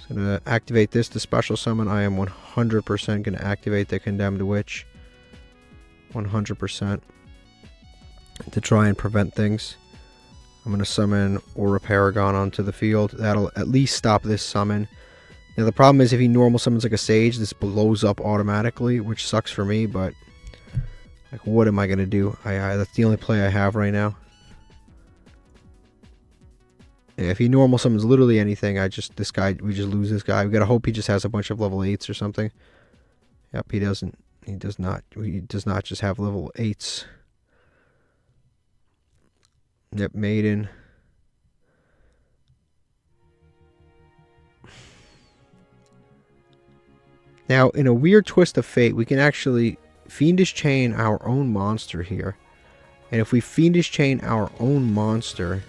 So to activate this to special summon, I am 100% going to activate the Condemned Witch. 100%. To try and prevent things. I'm going to summon Aura Paragon onto the field. That'll at least stop this summon. Now the problem is if he normal summons like a Sage, this blows up automatically, which sucks for me, but... Like, what am I going to do? That's the only play I have right now. Yeah, if he normal summons literally anything, we just lose this guy. We got to hope he just has a bunch of level 8s or something. Yep, he doesn't. He does not just have level 8s. Yep, Maiden. Now, in a weird twist of fate, we can actually Fiendish Chain our own monster here. And if we Fiendish Chain our own monster,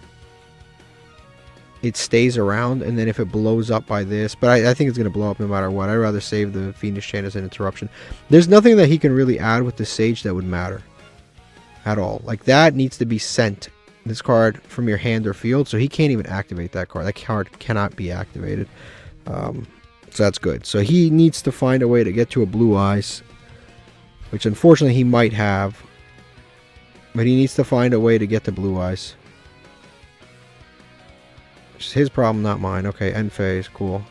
it stays around, and then if it blows up by this, but I think it's going to blow up no matter what. I'd rather save the Fiendish Chain as an interruption. There's nothing that he can really add with the Sage that would matter at all. Like, that needs to be sent, this card, from your hand or field, so he can't even activate that card. That card cannot be activated. So that's good. So he needs to find a way to get to a Blue Eyes, which unfortunately he might have. But he needs to find a way to get to Blue Eyes. It's his problem, not mine. Okay, end phase. Cool.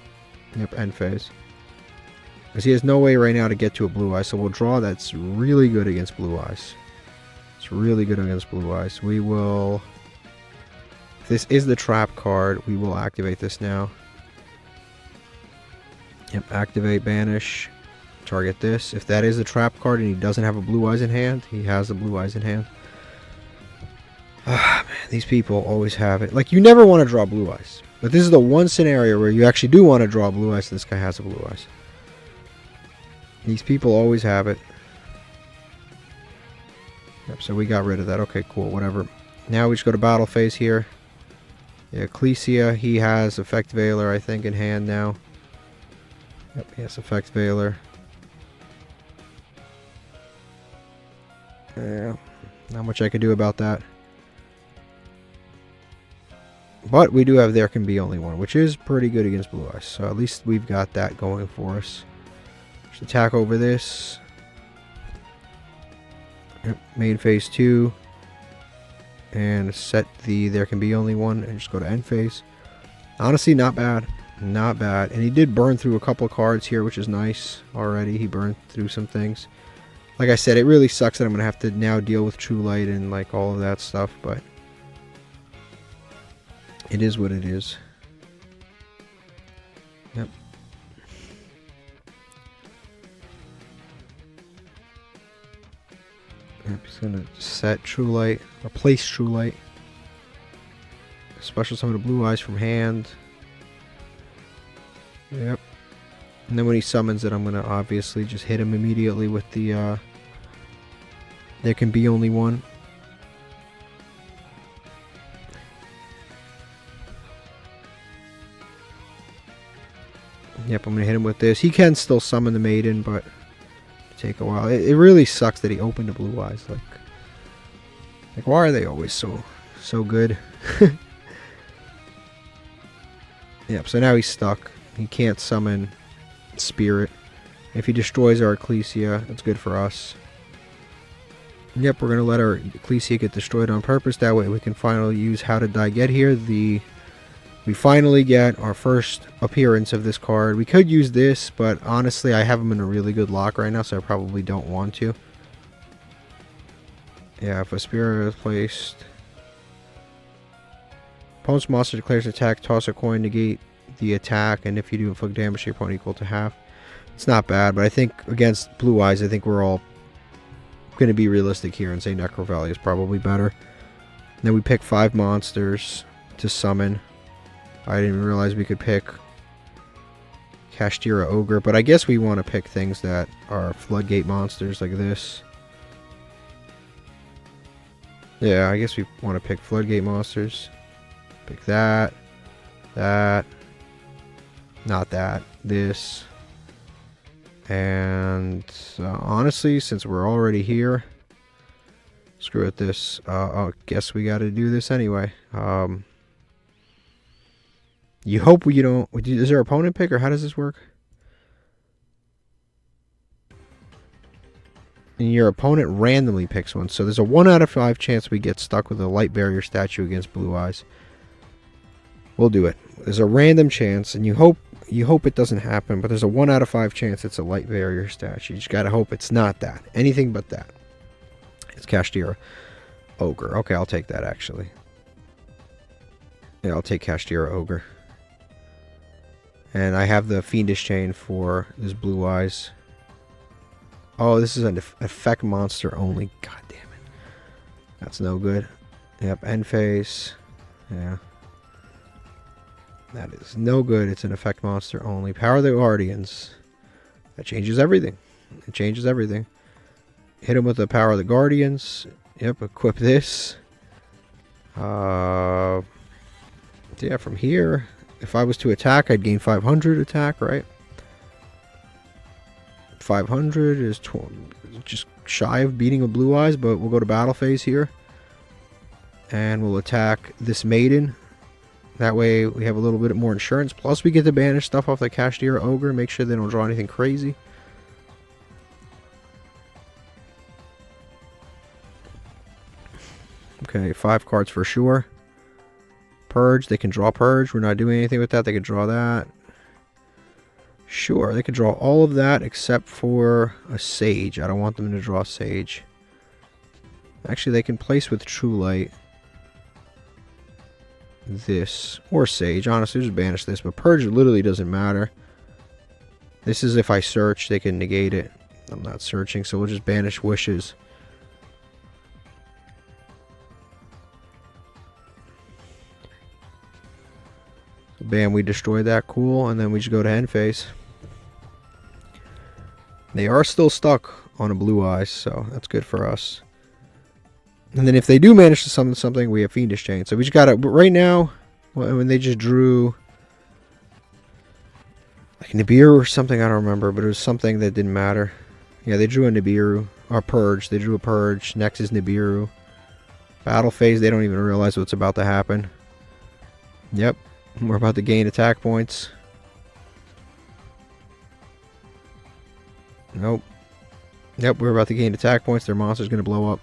Yep, end phase. Because he has no way right now to get to a Blue Eyes. So we'll draw. That's really good against Blue Eyes. It's really good against Blue Eyes. We will... If this is the trap card, we will activate this now. Yep, activate, banish, target this. If that is a trap card and he doesn't have a Blue Eyes in hand, he has the Blue Eyes in hand. Ah, man, these people always have it. Like, you never want to draw Blue Eyes. But this is the one scenario where you actually do want to draw Blue Eyes, and this guy has a Blue Eyes. These people always have it. Yep, so we got rid of that. Okay, cool, whatever. Now we just go to battle phase here. Yeah, Ecclesia, he has Effect Veiler, I think, in hand now. Yep, he has Effect Veiler. Yeah, not much I could do about that. But we do have There Can Be Only One, which is pretty good against Blue Eyes. So at least we've got that going for us. Just attack over this. Yep, main phase 2. And set the There Can Be Only One and just go to end phase. Honestly, not bad. Not bad. And he did burn through a couple of cards here, which is nice already. He burned through some things. Like I said, it really sucks that I'm going to have to now deal with True Light and like all of that stuff, but it is what it is. Yep. Yep, he's going to set True Light, replace True Light. Special summon the Blue Eyes from hand. Yep. And then when he summons it, I'm going to obviously just hit him immediately with the There Can Be Only One. Yep, I'm going to hit him with this. He can still summon the Maiden, but it'll take a while. It really sucks that he opened the Blue Eyes. Like why are they always so good? Yep, so now he's stuck. He can't summon Spirit. If he destroys our Ecclesia, it's good for us. Yep, we're going to let our Ecclesia get destroyed on purpose. That way we can finally use How Did I Get Here. We finally get our first appearance of this card. We could use this, but honestly, I have him in a really good lock right now, so I probably don't want to. Yeah, if a Spirit is placed... Opponent's monster declares attack, toss a coin, negate the attack, and if you do inflict damage to your opponent equal to half. It's not bad, but I think against Blue Eyes, I think we're all going to be realistic here and say Necro Valley is probably better. And then we pick 5 monsters to summon. I didn't even realize we could pick Kashtira Ogre, but I guess we want to pick things that are Floodgate monsters like this. Yeah, I guess we want to pick Floodgate monsters. Pick that, not that, this, and honestly, since we're already here, screw it. This, I guess we got to do this anyway. You hope you don't. Is there opponent pick or how does this work? And your opponent randomly picks one, so there's a 1 out of 5 chance we get stuck with a Light Barrier statue against Blue Eyes. We'll do it. There's a random chance, and you hope it doesn't happen, but there's a 1 out of 5 chance it's a Light Barrier statue. You just gotta hope it's not that. Anything but that. It's Kashtira Ogre. Okay, I'll take that actually. Yeah, I'll take Kashtira Ogre. And I have the Fiendish Chain for this Blue Eyes. Oh, this is an effect monster only. God damn it. That's no good. Yep, end phase. Yeah. That is no good. It's an effect monster only. Power the Guardians. That changes everything. It changes everything. Hit him with the Power of the Guardians. Yep, equip this. Yeah, from here, if I was to attack, I'd gain 500 attack, right? 500 is just shy of beating a Blue Eyes, but we'll go to battle phase here. And we'll attack this Maiden. That way we have a little bit more insurance. Plus we get to banish stuff off the Kashtira Ogre. Make sure they don't draw anything crazy. Okay, 5 cards for sure. Purge, they can draw Purge. We're not doing anything with that. They can draw that. Sure, they can draw all of that except for a Sage. I don't want them to draw Sage. Actually, they can place with True Light this or Sage. Honestly, just banish this, but Purge literally doesn't matter. This is if I search, they can negate it. I'm not searching, so we'll just banish Wishes. Bam, we destroyed that. Cool. And then we just go to end phase. They are still stuck on a Blue Eyes, so that's good for us. And then if they do manage to summon something, we have Fiendish Chain. So we just gotta, but right now, when they just drew like Nibiru or something, I don't remember, but it was something that didn't matter. Yeah, they drew a Nibiru, or Purge. They drew a Purge. Next is Nibiru. Battle phase, they don't even realize what's about to happen. Yep, we're about to gain attack points. Nope. Yep, we're about to gain attack points. Their monster's going to blow up.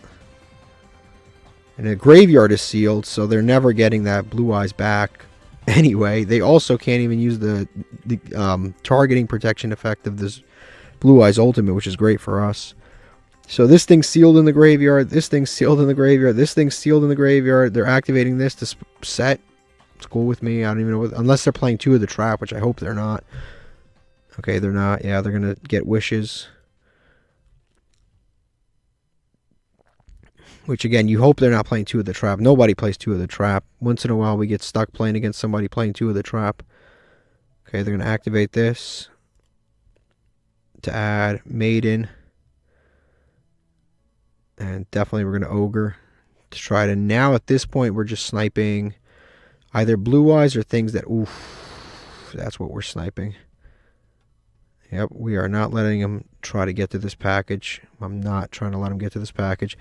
And the graveyard is sealed, so they're never getting that Blue Eyes back. Anyway, they also can't even use the targeting protection effect of this Blue Eyes ultimate, which is great for us. So this thing's sealed in the graveyard. This thing's sealed in the graveyard. This thing's sealed in the graveyard. They're activating this to set. It's cool with me. I don't even know what, unless they're playing 2 of the trap, which I hope they're not. Okay, they're not. Yeah, they're going to get Wishes. Which, again, you hope they're not playing 2 of the trap. Nobody plays 2 of the trap. Once in a while, we get stuck playing against somebody playing 2 of the trap. Okay, they're going to activate this to add Maiden. And definitely we're going to Ogre to try to... Now, at this point, we're just sniping either Blue Eyes or things that... Oof, that's what we're sniping. Yep, we are not letting him try to get to this package. I'm not trying to let him get to this package.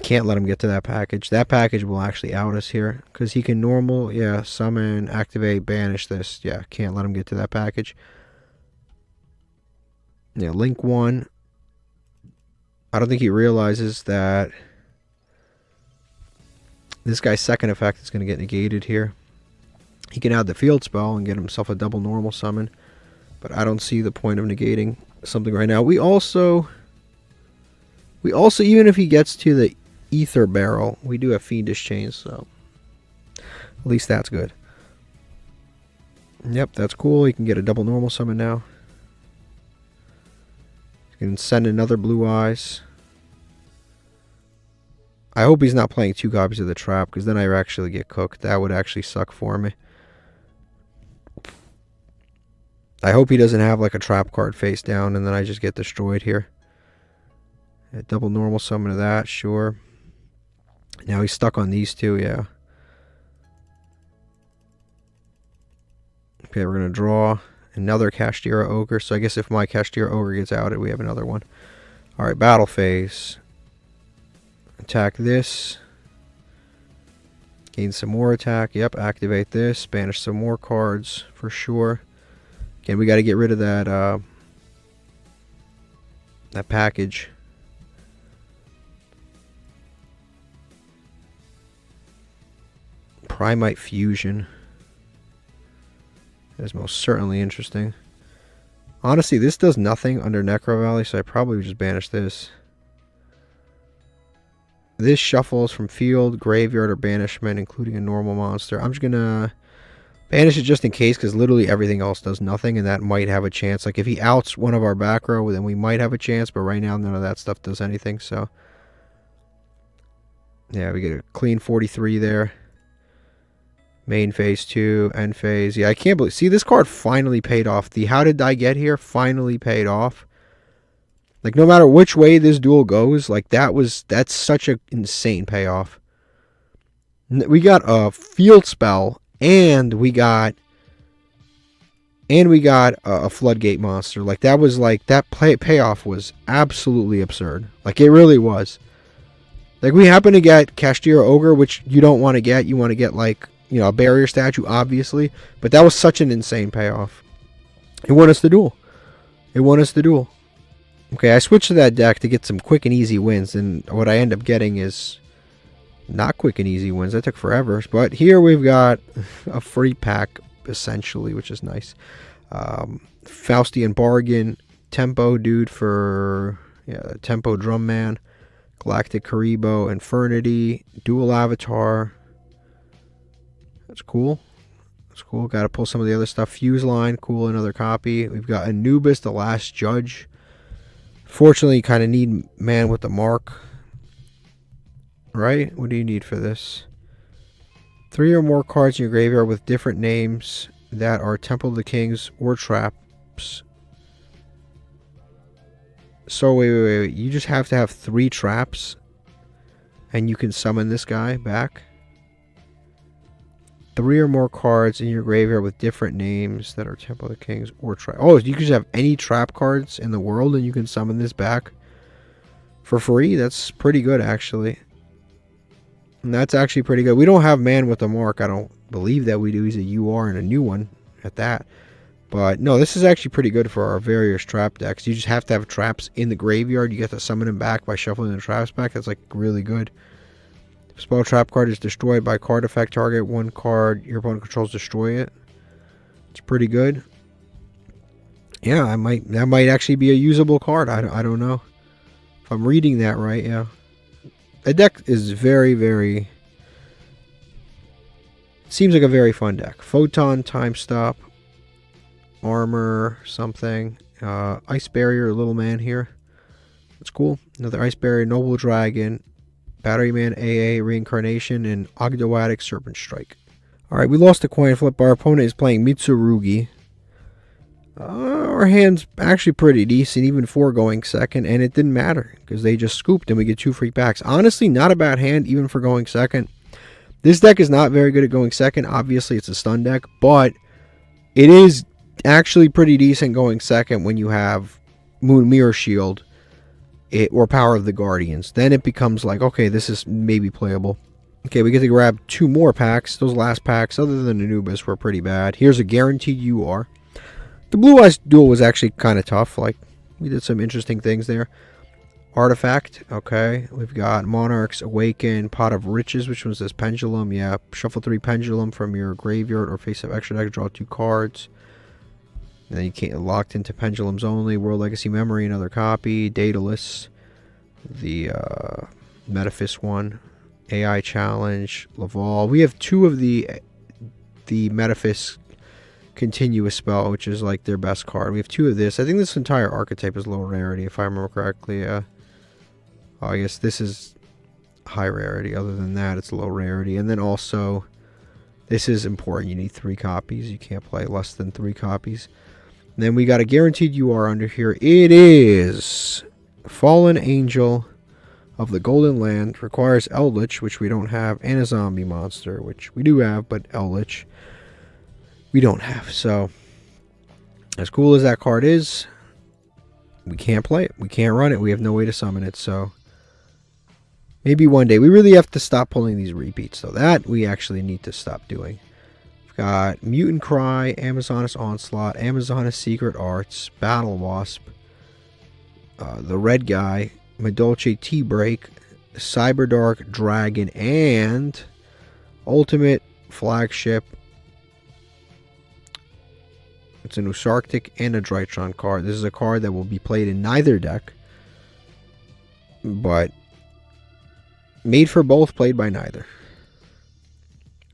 Can't let him get to that package. That package will actually out us here. Because he can normal, yeah, summon, activate, banish this. Yeah, can't let him get to that package. Yeah, Link 1. I don't think he realizes that this guy's second effect is going to get negated here. He can add the field spell and get himself a double normal summon. But I don't see the point of negating something right now. We also, even if he gets to the Ether Barrel, we do have Fiendish Chains, so at least that's good. Yep, that's cool. He can get a double normal summon now. He can send another Blue Eyes. I hope he's not playing 2 copies of the trap, because then I actually get cooked. That would actually suck for me. I hope he doesn't have like a trap card face down, and then I just get destroyed here. A double normal summon of that, sure. Now he's stuck on these 2, yeah. Okay, we're going to draw another Kashtira Ogre. So I guess if my Kashtira Ogre gets outed, we have another one. Alright, battle phase. Attack this. Gain some more attack. Yep, activate this. Banish some more cards for sure. Again, we got to get rid of that that package. Primite Fusion. That is most certainly interesting. Honestly, this does nothing under Necro Valley, so I probably would just banish this. This shuffles from field, graveyard, or banishment, including a normal monster. I'm just going to banish it just in case, because literally everything else does nothing, and that might have a chance. Like, if he outs one of our back row, then we might have a chance, but right now none of that stuff does anything, so... Yeah, we get a clean 43 there. Main phase 2, end phase. Yeah, I can't believe... See, this card finally paid off. The How Did I Get Here finally paid off. Like, no matter which way this duel goes, like, that's such an insane payoff. We got a field spell, and we got a floodgate monster. Like, that was, like, that payoff was absolutely absurd. Like, it really was. Like, we happen to get Kashtira Ogre, which you don't want to get. You want to get, like, you know, a barrier statue, obviously. But that was such an insane payoff. It won us the duel. It won us the duel. Okay, I switched to that deck to get some quick and easy wins. And what I end up getting is Not quick and easy wins. That took forever. But here we've got a free pack, essentially, which is nice. Faustian Bargain, Tempo Dude for Tempo Drum Man, Galactic Karibo, Infernity, Dual Avatar. That's cool. That's cool. Got to pull some of the other stuff. Fuse Line, cool, another copy. We've got Anubis, the Last Judge. Fortunately, you kind of need Man with the Mark. Right? What do you need for this? 3 or more cards in your graveyard with different names that are Temple of the Kings or traps. So, wait. You just have to have 3 traps. And you can summon this guy back. 3 or more cards in your graveyard with different names that are Temple of the Kings or trap. Oh, you can just have any trap cards in the world and you can summon this back for free? That's pretty good, actually. And that's actually pretty good. We don't have Man with the Mark. I don't believe that we do. He's a UR and a new one at that. But no, this is actually pretty good for our various trap decks. You just have to have traps in the graveyard. You get to summon them back by shuffling the traps back. That's like really good. If spell trap card is destroyed by card effect target, 1 card your opponent controls destroy it. It's pretty good. Yeah, that might actually be a usable card. I don't know. If I'm reading that right, yeah. The deck is very, very... Seems like a very fun deck. Photon, Time Stop, Armor, something. Ice Barrier, Little Man here. That's cool. Another Ice Barrier, Noble Dragon, Battery Man, AA, Reincarnation, and Ogdoadic Serpent Strike. Alright, we lost a coin flip. Our opponent is playing Mitsurugi. Our hand's actually pretty decent, even for going second, and it didn't matter, because they just scooped and we get 2 free packs. Honestly, not a bad hand, even for going second. This deck is not very good at going second. Obviously, it's a stun deck, but it is actually pretty decent going second when you have Moon Mirror Shield or Power of the Guardians. Then it becomes like, okay, this is maybe playable. Okay, we get to grab 2 more packs. Those last packs, other than Anubis, were pretty bad. Here's a guaranteed UR. The Blue Eyes duel was actually kind of tough. Like, we did some interesting things there. Artifact, okay. We've got Monarch's Awaken, Pot of Riches, which one says Pendulum. Yeah, shuffle 3 Pendulum from your graveyard or face up extra deck, draw 2 cards. And then you can't locked into Pendulums only. World Legacy Memory, another copy. Daedalus, the Metaphys one. AI Challenge, Laval. We have 2 of the Metaphys Continuous Spell, which is like their best card. We have 2 of this. I think this entire archetype is low rarity, if I remember correctly. Oh, I guess this is high rarity. Other than that, it's low rarity. And then also, this is important. You need 3 copies. You can't play less than 3 copies. And then we got a guaranteed UR under here. It is Fallen Angel of the Golden Land. Requires Eldritch, which we don't have, and a zombie monster, which we do have, but Eldritch we don't have. So, as cool as that card is, we can't play it. We can't run it. We have no way to summon it. So, maybe one day. We really have to stop pulling these repeats, though. That we actually need to stop doing. We've got Mutant Cry, Amazoness Onslaught, Amazoness Secret Arts, Battle Wasp, the Red Guy, Madolche T-Break, Cyberdark Dragon, and Ultimate Flagship. It's an Usarctic and a Drytron card. This is a card that will be played in neither deck, but made for both, played by neither.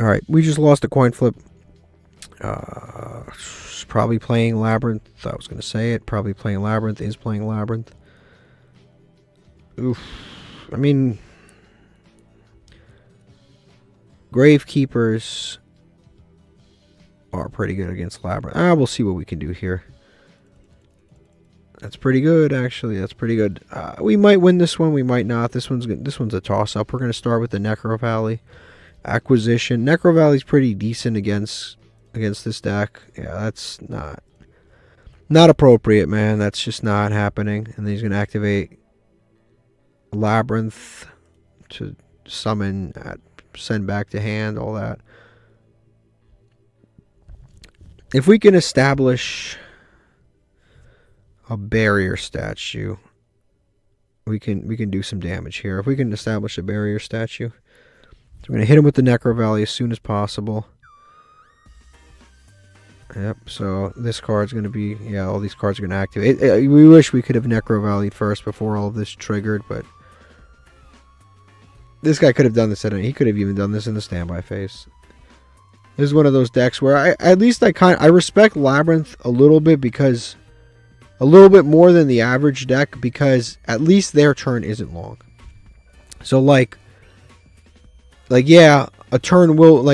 Alright, we just lost a coin flip. Probably playing Labyrinth. I was going to say it. Probably playing Labyrinth. Is playing Labyrinth. Oof. I mean, Gravekeepers are pretty good against Labyrinth. We'll see what we can do here. That's pretty good, actually. That's pretty good. We might win this one. We might not. This one's a toss-up. We're going to start with the Necro Valley. Acquisition. Necro Valley's pretty decent against this deck. Yeah, that's not appropriate, man. That's just not happening. And then he's going to activate Labyrinth to summon, send back to hand, all that. If we can establish a barrier statue, we can do some damage here. If we can establish a barrier statue, So we're going to hit him with the Necro Valley as soon as possible. Yep, so this card's going to be... Yeah, all these cards are going to activate. We wish we could have Necro Valleyed first before all of this triggered, but... This guy could have done this at any... He could have even done this in the standby phase. This is one of those decks where I respect Labyrinth a little bit because... A little bit more than the average deck because at least their turn isn't long. So like yeah, a turn will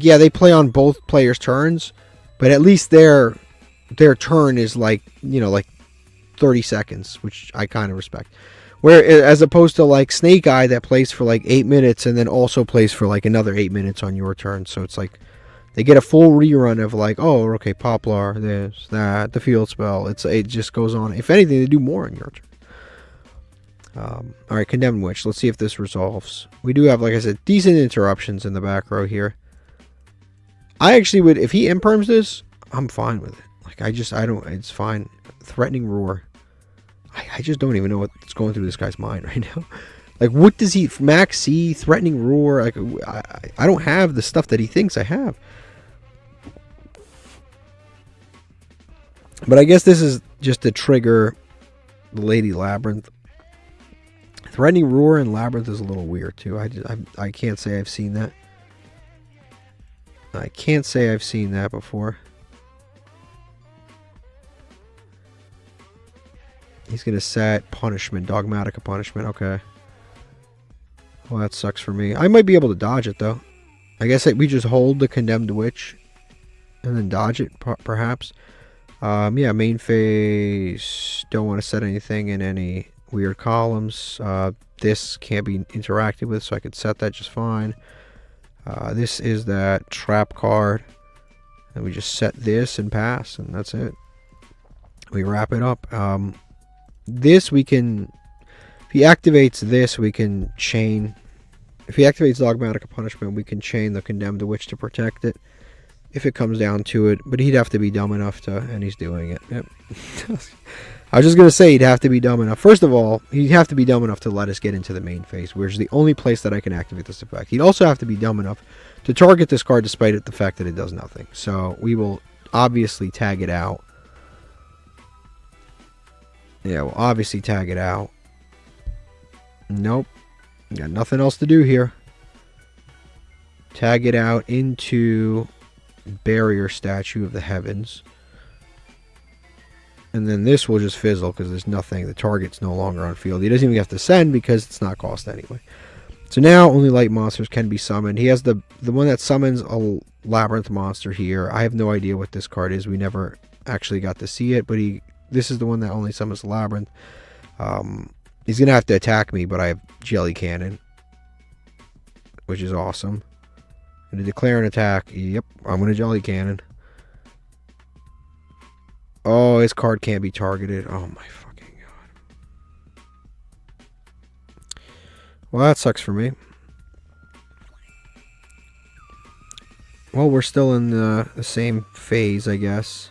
yeah, they play on both players' turns, but at least their turn is like 30 seconds, which I kind of respect. Where as opposed to like Snake Eye that plays for like 8 minutes and then also plays for like another 8 minutes on your turn. So it's like they get a full rerun of like, oh, okay, Poplar, this, that, the field spell. It just goes on. If anything, they do more on your turn. All right, Condemned Witch. Let's see if this resolves. We do have, like I said, decent interruptions in the back row here. I actually would, if he imperms this, I'm fine with it. Like, it's fine. Threatening Roar. I just don't even know what's going through this guy's mind right now. Like, what does he, Max C, Threatening Roar? Like, I don't have the stuff that he thinks I have. But I guess this is just to trigger Lady Labyrinth. Threatening Roar and Labyrinth is a little weird too. I can't say I've seen that. I can't say I've seen that before. He's going to set Punishment, Dogmatica Punishment. Okay. Well, that sucks for me. I might be able to dodge it though. I guess we just hold the Condemned Witch and then dodge it perhaps. Yeah, main phase. Don't want to set anything in any weird columns. This can't be interacted with, so I could set that just fine. This is that trap card. And we just set this and pass, and that's it. We wrap it up. This we can... If he activates this, we can chain... If he activates Dogmatica Punishment, we can chain the Condemned Witch to protect it. If it comes down to it. But he'd have to be dumb enough to... And he's doing it. Yep. I was just going to say he'd have to be dumb enough. First of all, he'd have to be dumb enough to let us get into the main phase, which is the only place that I can activate this effect. He'd also have to be dumb enough to target this card despite the fact that it does nothing. So we will obviously tag it out. Yeah, we'll obviously tag it out. Nope. Got nothing else to do here. Tag it out into Barrier Statue of the Heavens. And then this will just fizzle because there's nothing. The target's no longer on field. He doesn't even have to send because it's not cost anyway. So now only light monsters can be summoned. He has the one that summons a Labyrinth monster here. I have no idea what this card is. We never actually got to see it, but this is the one that only summons the Labyrinth. He's going to have to attack me, but I have Jelly Cannon, which is awesome. I'm going to declare an attack. Yep, I'm going to Jelly Cannon. Oh, his card can't be targeted. Oh my fucking god. Well, that sucks for me. Well, we're still in the same phase, I guess.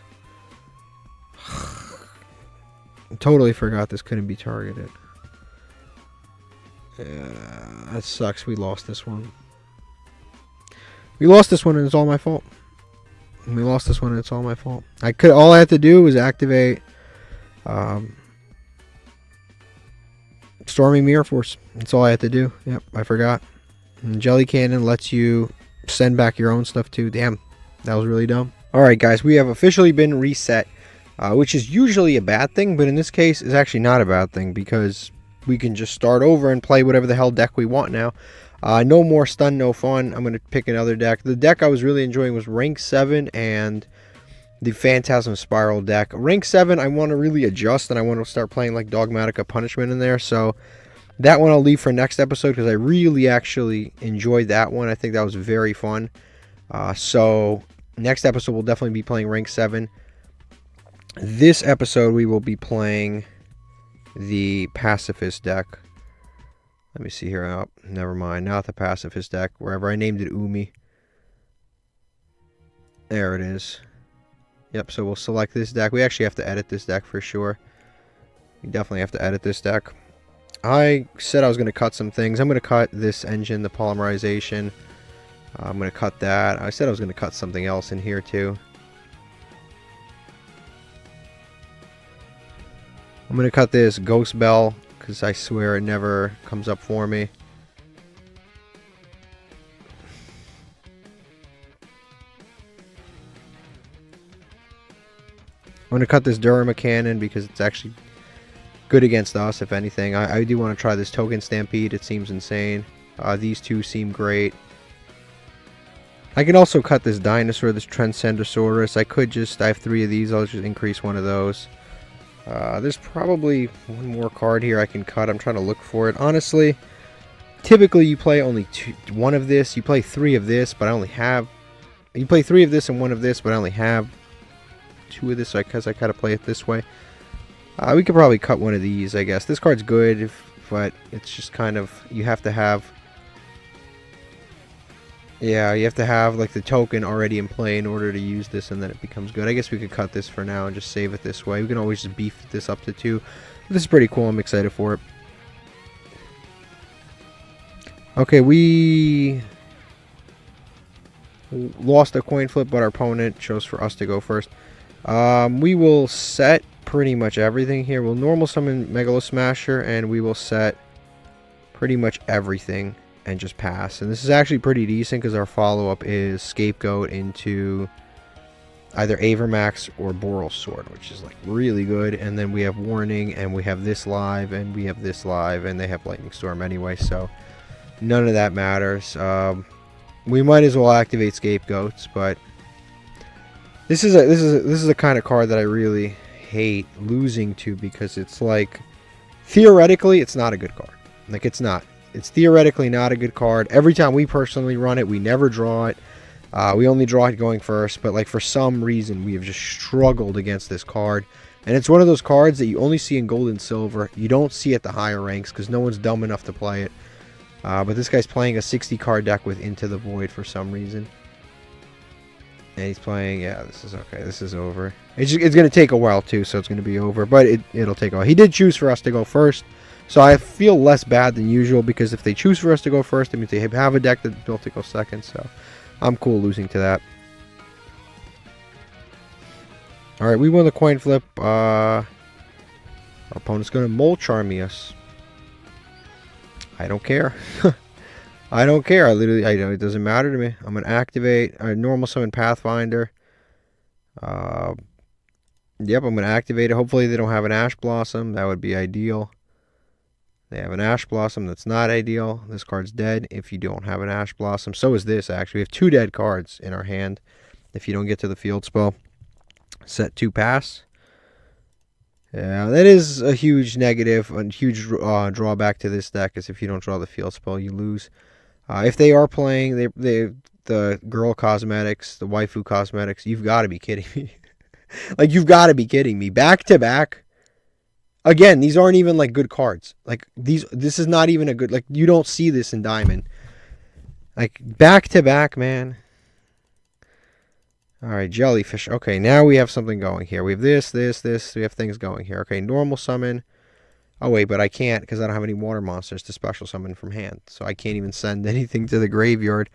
Totally forgot this couldn't be targeted. Yeah, that sucks. We lost this one. We lost this one and it's all my fault. We lost this one and it's all my fault. All I had to do was activate Storming Mirror Force. That's all I had to do. Yep, I forgot. And Jelly Cannon lets you send back your own stuff too. Damn, that was really dumb. Alright guys, we have officially been reset, which is usually a bad thing, but in this case is actually not a bad thing because we can just start over and play whatever the hell deck we want now. No more Stun, no fun. I'm going to pick another deck. The deck I was really enjoying was Rank 7 and the Phantasm Spiral deck. Rank 7 I want to really adjust and I want to start playing like Dogmatica Punishment in there. So that one I'll leave for next episode because I really actually enjoyed that one. I think that was very fun. So next episode we'll definitely be playing Rank 7. This episode we will be playing the Pacifist deck. Let me see here. Oh, never mind. Not the Pacifist deck. Wherever I named it Umi. There it is. Yep, so we'll select this deck. We actually have to edit this deck for sure. We definitely have to edit this deck. I said I was going to cut some things. I'm going to cut this engine, the polymerization. I'm going to cut that. I said I was going to cut something else in here too. I'm going to cut this ghost bell because I swear it never comes up for me. I'm going to cut this Durama cannon because it's actually good against us, if anything. I do want to try this token stampede. It seems insane. These two seem great. I can also cut this dinosaur, this Transcendosaurus. I have 3 of these. I'll just increase one of those. There's probably one more card here I can cut. I'm trying to look for it. Honestly, typically you play only one of this. You play 3 of this, but I only have... You play 3 of this and 1 of this, but I only have 2 of this because I kind of play it this way. We could probably cut one of these, I guess. This card's good, but it's just kind of... You have to have... Yeah, you have to have like the token already in play in order to use this, and then it becomes good. I guess we could cut this for now and just save it this way. We can always just beef this up to 2. This is pretty cool. I'm excited for it. Okay, we lost a coin flip, but our opponent chose for us to go first. We will set pretty much everything here. We'll normal summon Megalo Smasher, and we will set pretty much everything and just pass. And this is actually pretty decent because our follow-up is Scapegoat into either Avermax or Boral Sword, which is like really good. And then we have Warning, and we have this live, and we have this live, and they have Lightning Storm anyway, so none of that matters. We might as well activate Scapegoats, but this is a kind of card that I really hate losing to, because it's like, theoretically it's not a good card. Like, it's not. It's theoretically not a good card. Every time we personally run it, we never draw it. We only draw it going first, but like for some reason we have just struggled against this card. And it's one of those cards that you only see in gold and silver. You don't see at the higher ranks because no one's dumb enough to play it. But this guy's playing a 60 card deck with Into the Void for some reason. And he's playing, yeah, this is okay. This is over. It's going to take a while too, so it's going to be over. But it'll take a while. He did choose for us to go first. So I feel less bad than usual, because if they choose for us to go first, it means they have a deck that's built to go second. So I'm cool losing to that. Alright, we won the coin flip. Our opponent's going to Mole Charm us. I don't care. I don't care. I know it doesn't matter to me. I'm going to activate a normal summon Pathfinder. Yep, I'm going to activate it. Hopefully they don't have an Ash Blossom. That would be ideal. They have an Ash Blossom. That's not ideal. This card's dead if you don't have an Ash Blossom. So is this, actually. We have 2 dead cards in our hand if you don't get to the field spell. Set 2 pass. Yeah, that is a huge negative, a huge drawback to this deck, is if you don't draw the field spell, you lose. If they are playing the girl cosmetics, the waifu cosmetics, you've got to be kidding me. Like, you've got to be kidding me. Back to back. Again, these aren't even like good cards. Like, this is not even a good, like, you don't see this in Diamond. Like, back to back, man. Alright, Jellyfish. Okay, now we have something going here. We have this. We have things going here. Okay, normal summon. Oh, wait, but I can't because I don't have any water monsters to special summon from hand. So I can't even send anything to the graveyard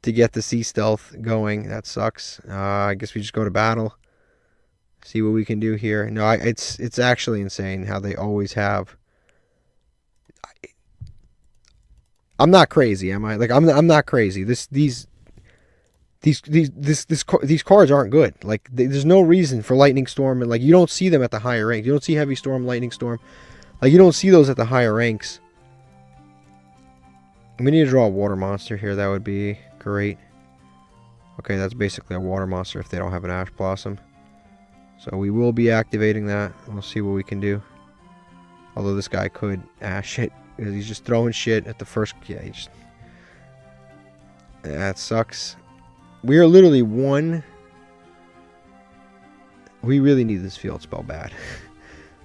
to get the Sea Stealth going. That sucks. I guess we just go to battle. See what we can do here. No, it's actually insane how they always have. I'm not crazy, am I? Like, I'm not crazy. These cards aren't good. Like, there's no reason for Lightning Storm, and like, you don't see them at the higher ranks. You don't see Heavy Storm, Lightning Storm. Like, you don't see those at the higher ranks. We need to draw a water monster here. That would be great. Okay, that's basically a water monster if they don't have an Ash Blossom. So we will be activating that. We'll see what we can do. Although this guy could Ash it, because he's just throwing shit at the first. Yeah, that sucks. We are literally one. We really need this field spell bad.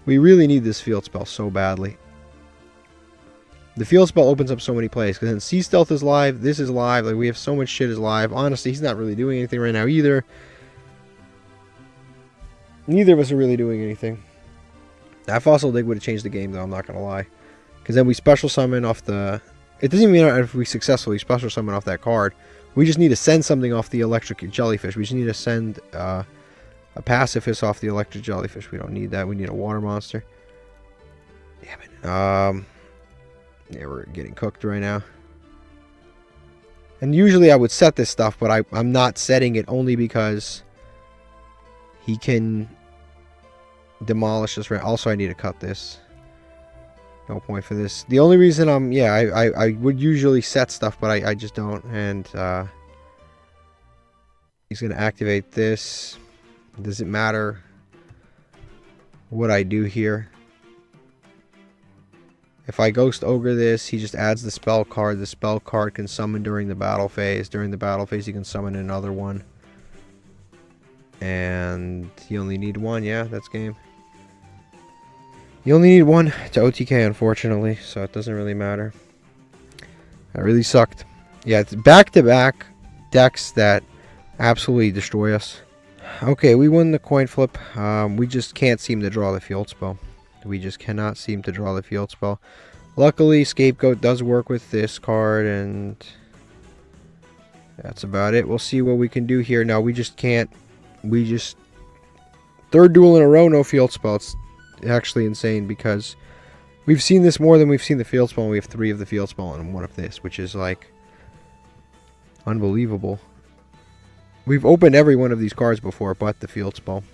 We really need this field spell so badly. The field spell opens up so many plays, because then Sea Stealth is live, this is live, like, we have so much shit is live. Honestly, he's not really doing anything right now either. Neither of us are really doing anything. That Fossil Dig would have changed the game, though, I'm not going to lie. Because then we special summon off the... It doesn't even matter if we successfully special summon off that card. We just need to send something off the electric jellyfish. We just need to send a pacifist off the electric jellyfish. We don't need that. We need a water monster. Damn it. Yeah, we're getting cooked right now. And usually I would set this stuff, but I'm not setting it only because he can demolish this. Also, I need to cut this. No point for this. The only reason I would usually set stuff, but I just don't. And he's going to activate this. Does it matter what I do here? If I Ghost Ogre this, he just adds the spell card. The spell card can summon during the battle phase. During the battle phase, he can summon another one. And you only need one. Yeah, that's game. You only need one to OTK, unfortunately, so it doesn't really matter. That really sucked. Yeah, it's back-to-back decks that absolutely destroy us. Okay, we won the coin flip. We just can't seem to draw the field spell. We just cannot seem to draw the field spell. Luckily, Scapegoat does work with this card, and that's about it. We'll see what we can do here. No, we just can't. We just... Third duel in a row, no field spell. It's actually insane because we've seen this more than we've seen the field spell, and we have 3 of the field spell and 1 of this, which is like unbelievable. We've opened every one of these cards before but the field spell,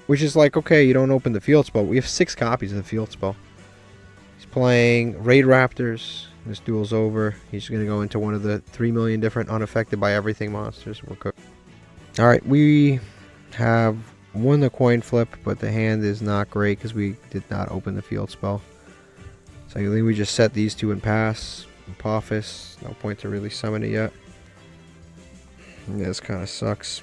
which is like, okay, you don't open the field spell. We have 6 copies of the field spell. He's playing Raid Raptors. This duel's over. He's going to go into one of the 3 million different unaffected by everything monsters. We're cooked. Alright, we have won the coin flip, but the hand is not great because we did not open the field spell. So I think we just set these 2 and pass. Apophis, no point to really summon it yet. Yeah, this kind of sucks.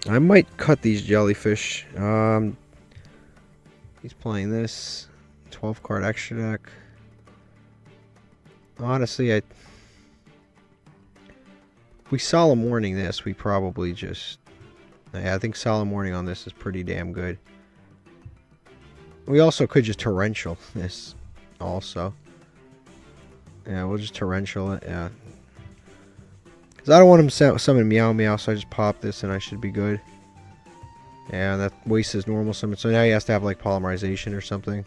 I might cut these jellyfish. He's playing this 12 card extra deck. Honestly, if we Solemn Warning this, we probably just... Yeah, I think Solemn Warning on this is pretty damn good. We also could just Torrential this also. Yeah, we'll just Torrential it, yeah. Because I don't want him to summon Meow Meow, so I just pop this and I should be good. Yeah, that wastes his normal summon. So now he has to have like Polymerization or something.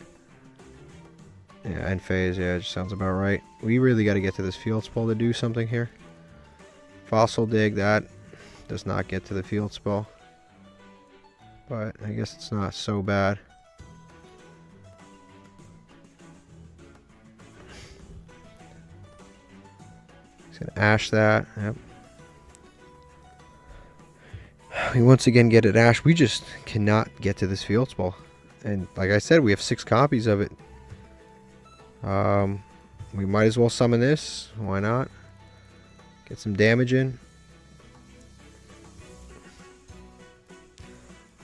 Yeah, end phase, yeah, it just sounds about right. We really got to get to this field spell to do something here. Fossil Dig, that does not get to the field spell. But I guess it's not so bad. He's going to Ash that. Yep. We once again get it Ash. We just cannot get to this field spell. And like I said, we have 6 copies of it. We might as well summon this. Why not? Get some damage in.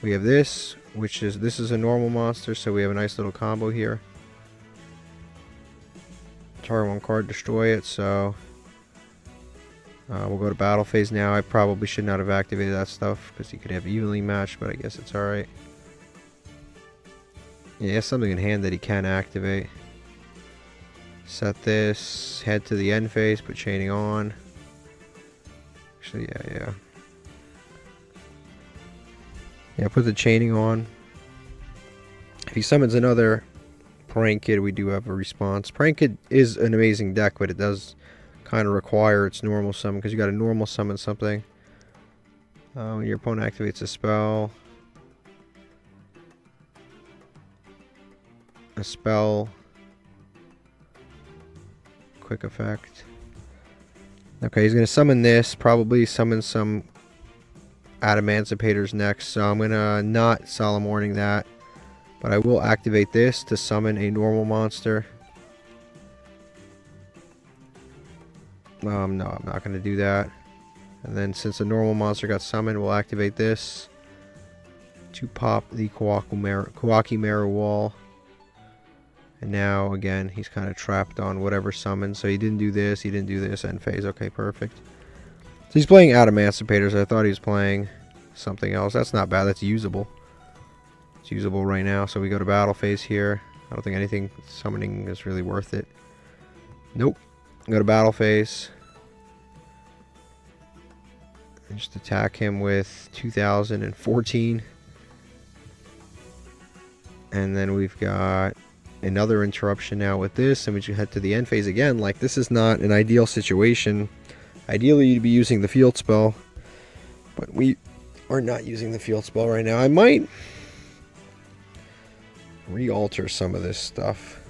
We have this, which is, this is a normal monster, so we have a nice little combo here. Target 1 card, destroy it, so we'll go to battle phase now. I probably should not have activated that stuff because he could have evenly matched, but I guess it's alright. Yeah, he has something in hand that he can activate. Set this, head to the end phase, put chaining on. Actually, yeah. Yeah, put the chaining on. If he summons another Prank Kid, we do have a response. Prank Kid is an amazing deck, but it does kind of require its normal summon because you got to normal summon something. When your opponent activates a spell. Quick effect. Okay, he's going to summon this. Probably summon some Adamanticators next. So I'm going to not Solemn Warning that. But I will activate this to summon a normal monster. No, I'm not going to do that. And then since a normal monster got summoned, we'll activate this to pop the Kawakimeru wall. And now, again, he's kind of trapped on whatever summon. So he didn't do this, end phase. Okay, perfect. So he's playing Adamanticators. I thought he was playing something else. That's not bad. That's usable. It's usable right now. So we go to battle phase here. I don't think anything summoning is really worth it. Nope. Go to battle phase. And just attack him with 2014. And then we've got another interruption now with this, and we should head to the end phase again. Like, this is not an ideal situation. Ideally, you'd be using the field spell, but we are not using the field spell right now. I might re-alter some of this stuff.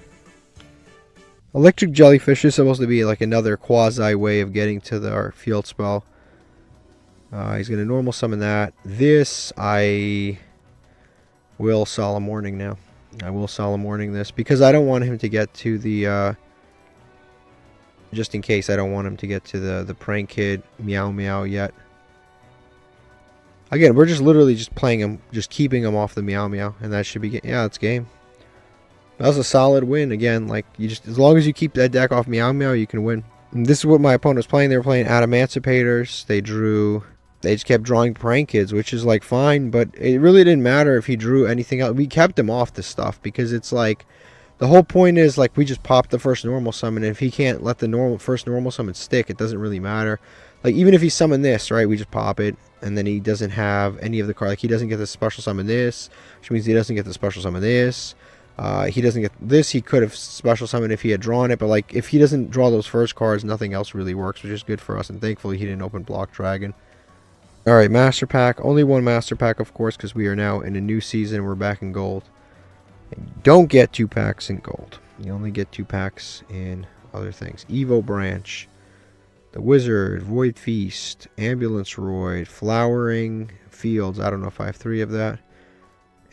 Electric Jellyfish is supposed to be like another quasi way of getting to our field spell. He's going to normal summon that. This, I will Solemn Warning now. I will Solemn Warning this because I don't want him to get to the just in case, I don't want him to get to the Prank Kid Meow Meow yet. Again, we're just literally just playing him, just keeping him off the Meow Meow, and that should be, yeah, it's game. That was a solid win. Again, like, you just, as long as you keep that deck off Meow Meow, you can win. And this is what my opponent was playing. They were playing Adamantimators. They just kept drawing Prank Kids, which is like fine, but it really didn't matter if he drew anything else. We kept him off this stuff because it's like, the whole point is like we just popped the first normal summon, and if he can't let the first normal summon stick, it doesn't really matter. Like, even if he summoned this, right, we just pop it, and then he doesn't have any of the cards. Like, he doesn't get the special summon this, which means he doesn't get the special summon this. He doesn't get this. He could have special summoned if he had drawn it, but like, if he doesn't draw those first cards, nothing else really works, which is good for us, and thankfully he didn't open Block Dragon. Alright, Master Pack. Only one Master Pack, of course, because we are now in a new season. We're back in gold. And you don't get 2 packs in gold. You only get 2 packs in other things. Evo Branch, the Wizard, Void Feast, Ambulance Roid, Flowering Fields. I don't know if I have 3 of that.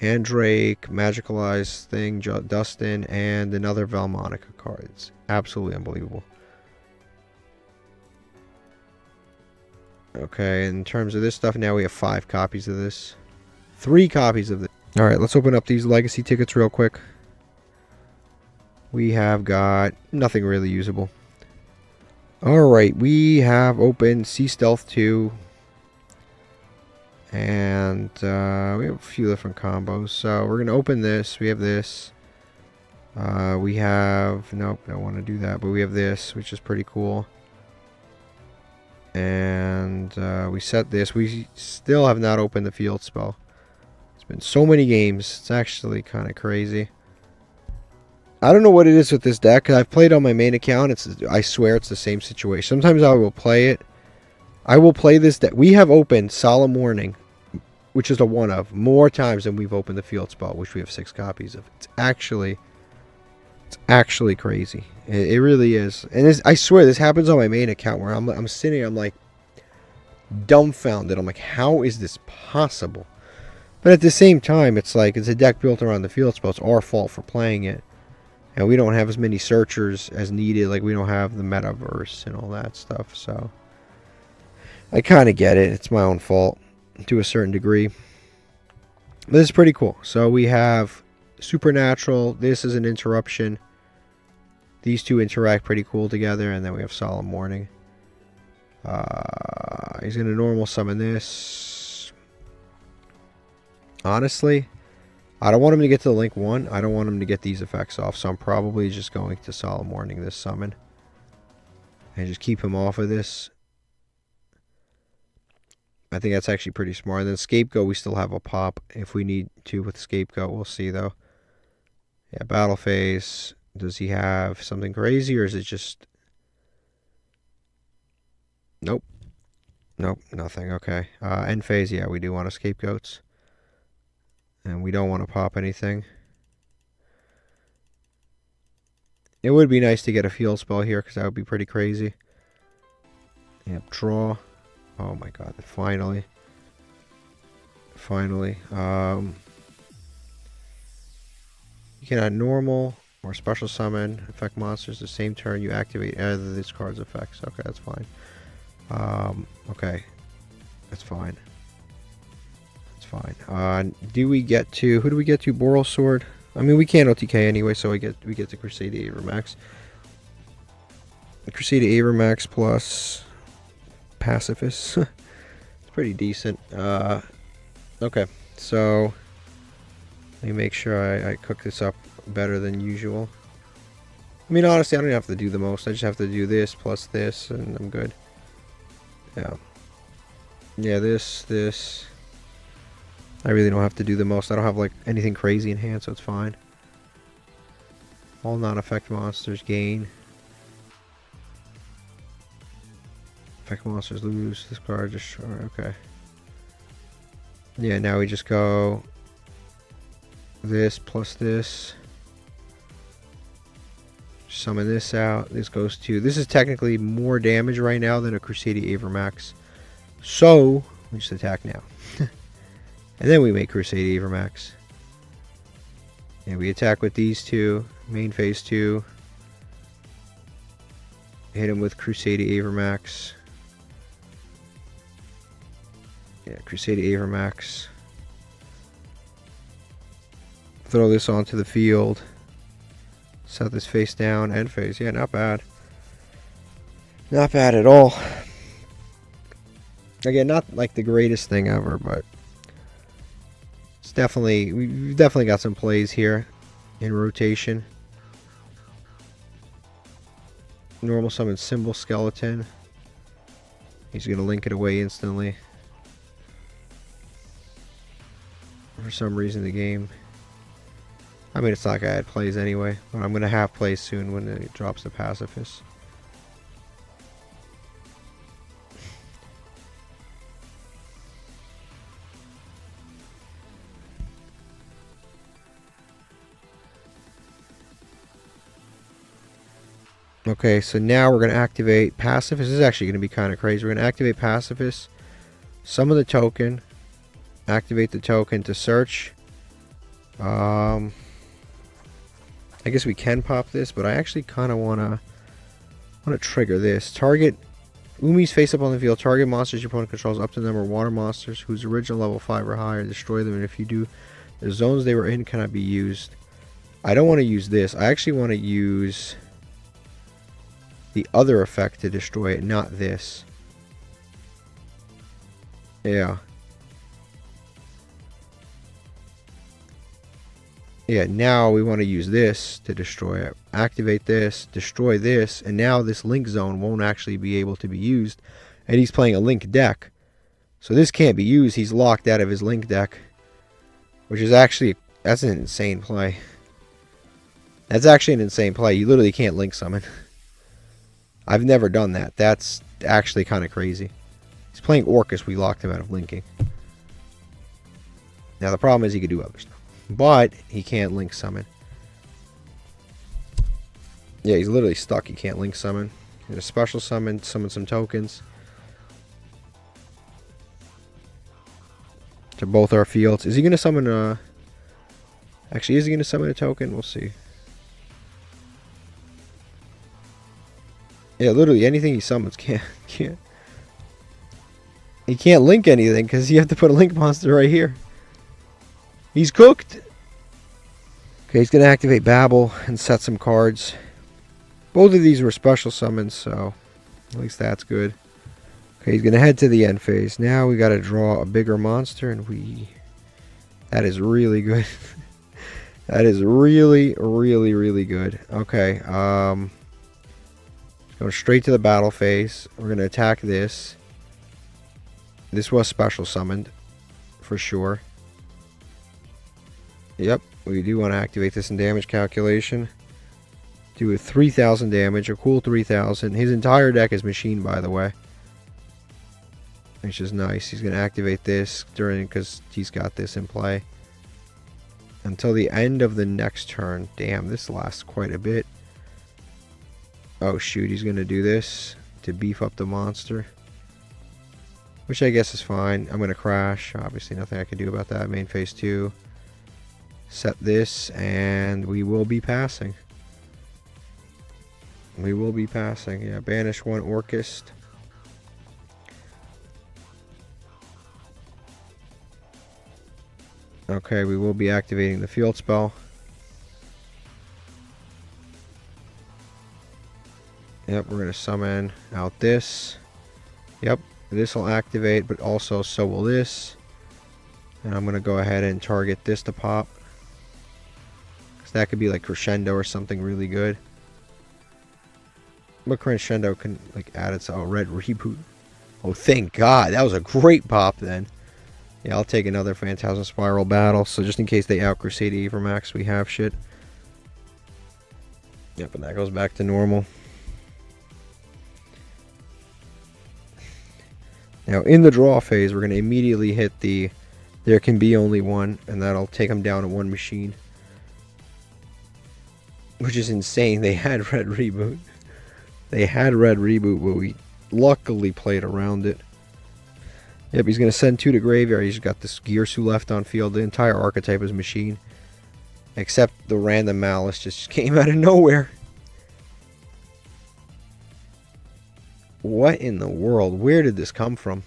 Andrake, Magicalized Thing, Dustin, and another Valmonica card. It's absolutely unbelievable. Okay, in terms of this stuff, now we have 5 copies of this. 3 copies of this. Alright, let's open up these legacy tickets real quick. We have got nothing really usable. Alright, we have opened Sea Stealth 2. And we have a few different combos. So we're going to open this. We have this. We have... Nope, I don't want to do that. But we have this, which is pretty cool. And we set this. We still have not opened the field spell. It's been so many games. It's actually kind of crazy. I don't know what it is with this deck. I've played on my main account. I swear it's the same situation. Sometimes I will play it. I will play this deck. We have opened Solemn Warning, which is a one of, more times than we've opened the field spell, which we have 6 copies of. It's actually crazy. It really is. And I swear this happens on my main account where I'm sitting, I'm like dumbfounded. I'm like, how is this possible? But at the same time, it's like, it's a deck built around the field spell. It's our fault for playing it. And we don't have as many searchers as needed. Like, we don't have the metaverse and all that stuff. So I kind of get it. It's my own fault to a certain degree. But this is pretty cool. So we have Supernatural. This is an interruption. These two interact pretty cool together. And then we have Solemn Warning. He's going to normal summon this. Honestly, I don't want him to get to the Link 1. I don't want him to get these effects off. So I'm probably just going to Solemn Warning this summon. And just keep him off of this. I think that's actually pretty smart. And then Scapegoat, we still have a pop if we need to with Scapegoat. We'll see, though. Yeah, Battle Phase. Does he have something crazy, or is it just... Nope. Nope, nothing. Okay. End Phase, yeah, we do want a Scapegoats. And we don't want to pop anything. It would be nice to get a field spell here, because that would be pretty crazy. Yep, draw. Oh my god, finally. Finally. You can add normal or special summon, affect monsters the same turn you activate either of these cards' effects. Okay, that's fine. Okay. That's fine. That's fine. Do we get to... Who do we get to? Boral Sword? I mean, we can't OTK anyway, so we get to Crusade Avermax. Crusade Avermax plus... Pacifist. It's pretty decent. Okay, so let me make sure I cook this up better than usual. I mean, honestly, I don't have to do the most. I just have to do this plus this, and I'm good. Yeah. Yeah, this. I really don't have to do the most. I don't have, like, anything crazy in hand, so it's fine. All non-effect monsters gain. Effect monsters lose. This card destroy. Okay. Yeah, now we just go this plus this. Summon this out. This goes to... This is technically more damage right now than a Crusader Avermax. So, we just attack now. And then we make Crusader Avermax. And we attack with these two. Main phase 2. Hit him with Crusader Avermax. Yeah, Crusader Avermax. Throw this onto the field. Set this face down, end phase. Yeah, not bad. Not bad at all. Again, not like the greatest thing ever, but it's definitely, we've definitely got some plays here in rotation. Normal summon Symbol Skeleton. He's going to link it away instantly. For some reason the game... I mean, it's not like I had plays anyway, but I'm going to have plays soon when it drops the Pacifist. Okay, so now we're going to activate Pacifist. This is actually going to be kind of crazy. We're going to activate Pacifist, summon the token, activate the token to search. I guess we can pop this, but I actually kind of want to trigger this. Target Umi's face up on the field. Target monsters your opponent controls up to the number of water monsters whose original level 5 or higher. Destroy them, and if you do, the zones they were in cannot be used. I don't want to use this. I actually want to use the other effect to destroy it, not this. Yeah. Yeah, now we want to use this to destroy it. Activate this, destroy this, and now this link zone won't actually be able to be used. And he's playing a link deck. So this can't be used. He's locked out of his link deck. Which is actually, that's an insane play. That's actually an insane play. You literally can't link summon. I've never done that. That's actually kind of crazy. He's playing Orcus. We locked him out of linking. Now the problem is he could do other stuff. But he can't link summon. Yeah, he's literally stuck. He can't link summon. He's a special summon some tokens to both our fields. Is he going to summon a... Actually, is he going to summon a token? We'll see. Yeah, literally anything he summons can't. He can't link anything because you have to put a link monster right here. He's cooked. Okay, he's going to activate Babel and set some cards. Both of these were special summons, so at least that's good. Okay, he's going to head to the end phase. Now we got to draw a bigger monster, and that is really good. That is really, really, really good. Okay, going straight to the battle phase. We're going to attack this. This was special summoned, for sure. Yep, we do want to activate this in damage calculation. Do a 3,000 damage, a cool 3,000. His entire deck is machined, by the way. Which is nice. He's going to activate this because he's got this in play. Until the end of the next turn. Damn, this lasts quite a bit. Oh shoot, he's going to do this to beef up the monster. Which I guess is fine. I'm going to crash. Obviously nothing I can do about that. Main phase 2. Set this, and we will be passing. We will be passing. Yeah, banish one Orcust. Okay, we will be activating the field spell. Yep, we're going to summon out this. Yep, this will activate, but also so will this. And I'm going to go ahead and target this to pop. Because that could be like Crescendo or something really good. But Crescendo can like add its red reboot. Oh, thank God. That was a great pop then. Yeah, I'll take another Phantasm Spiral battle. So just in case they out Crusade Avermax, we have shit. Yep, and that goes back to normal. Now, in the draw phase, we're going to immediately hit the there can be only one, and that'll take them down to one machine. Which is insane. They had red reboot. They had red reboot, but we luckily played around it. Yep, he's going to send 2 to graveyard. He's got this Gearsu left on field. The entire archetype is machine. Except the random Malice just came out of nowhere. What in the world? Where did this come from?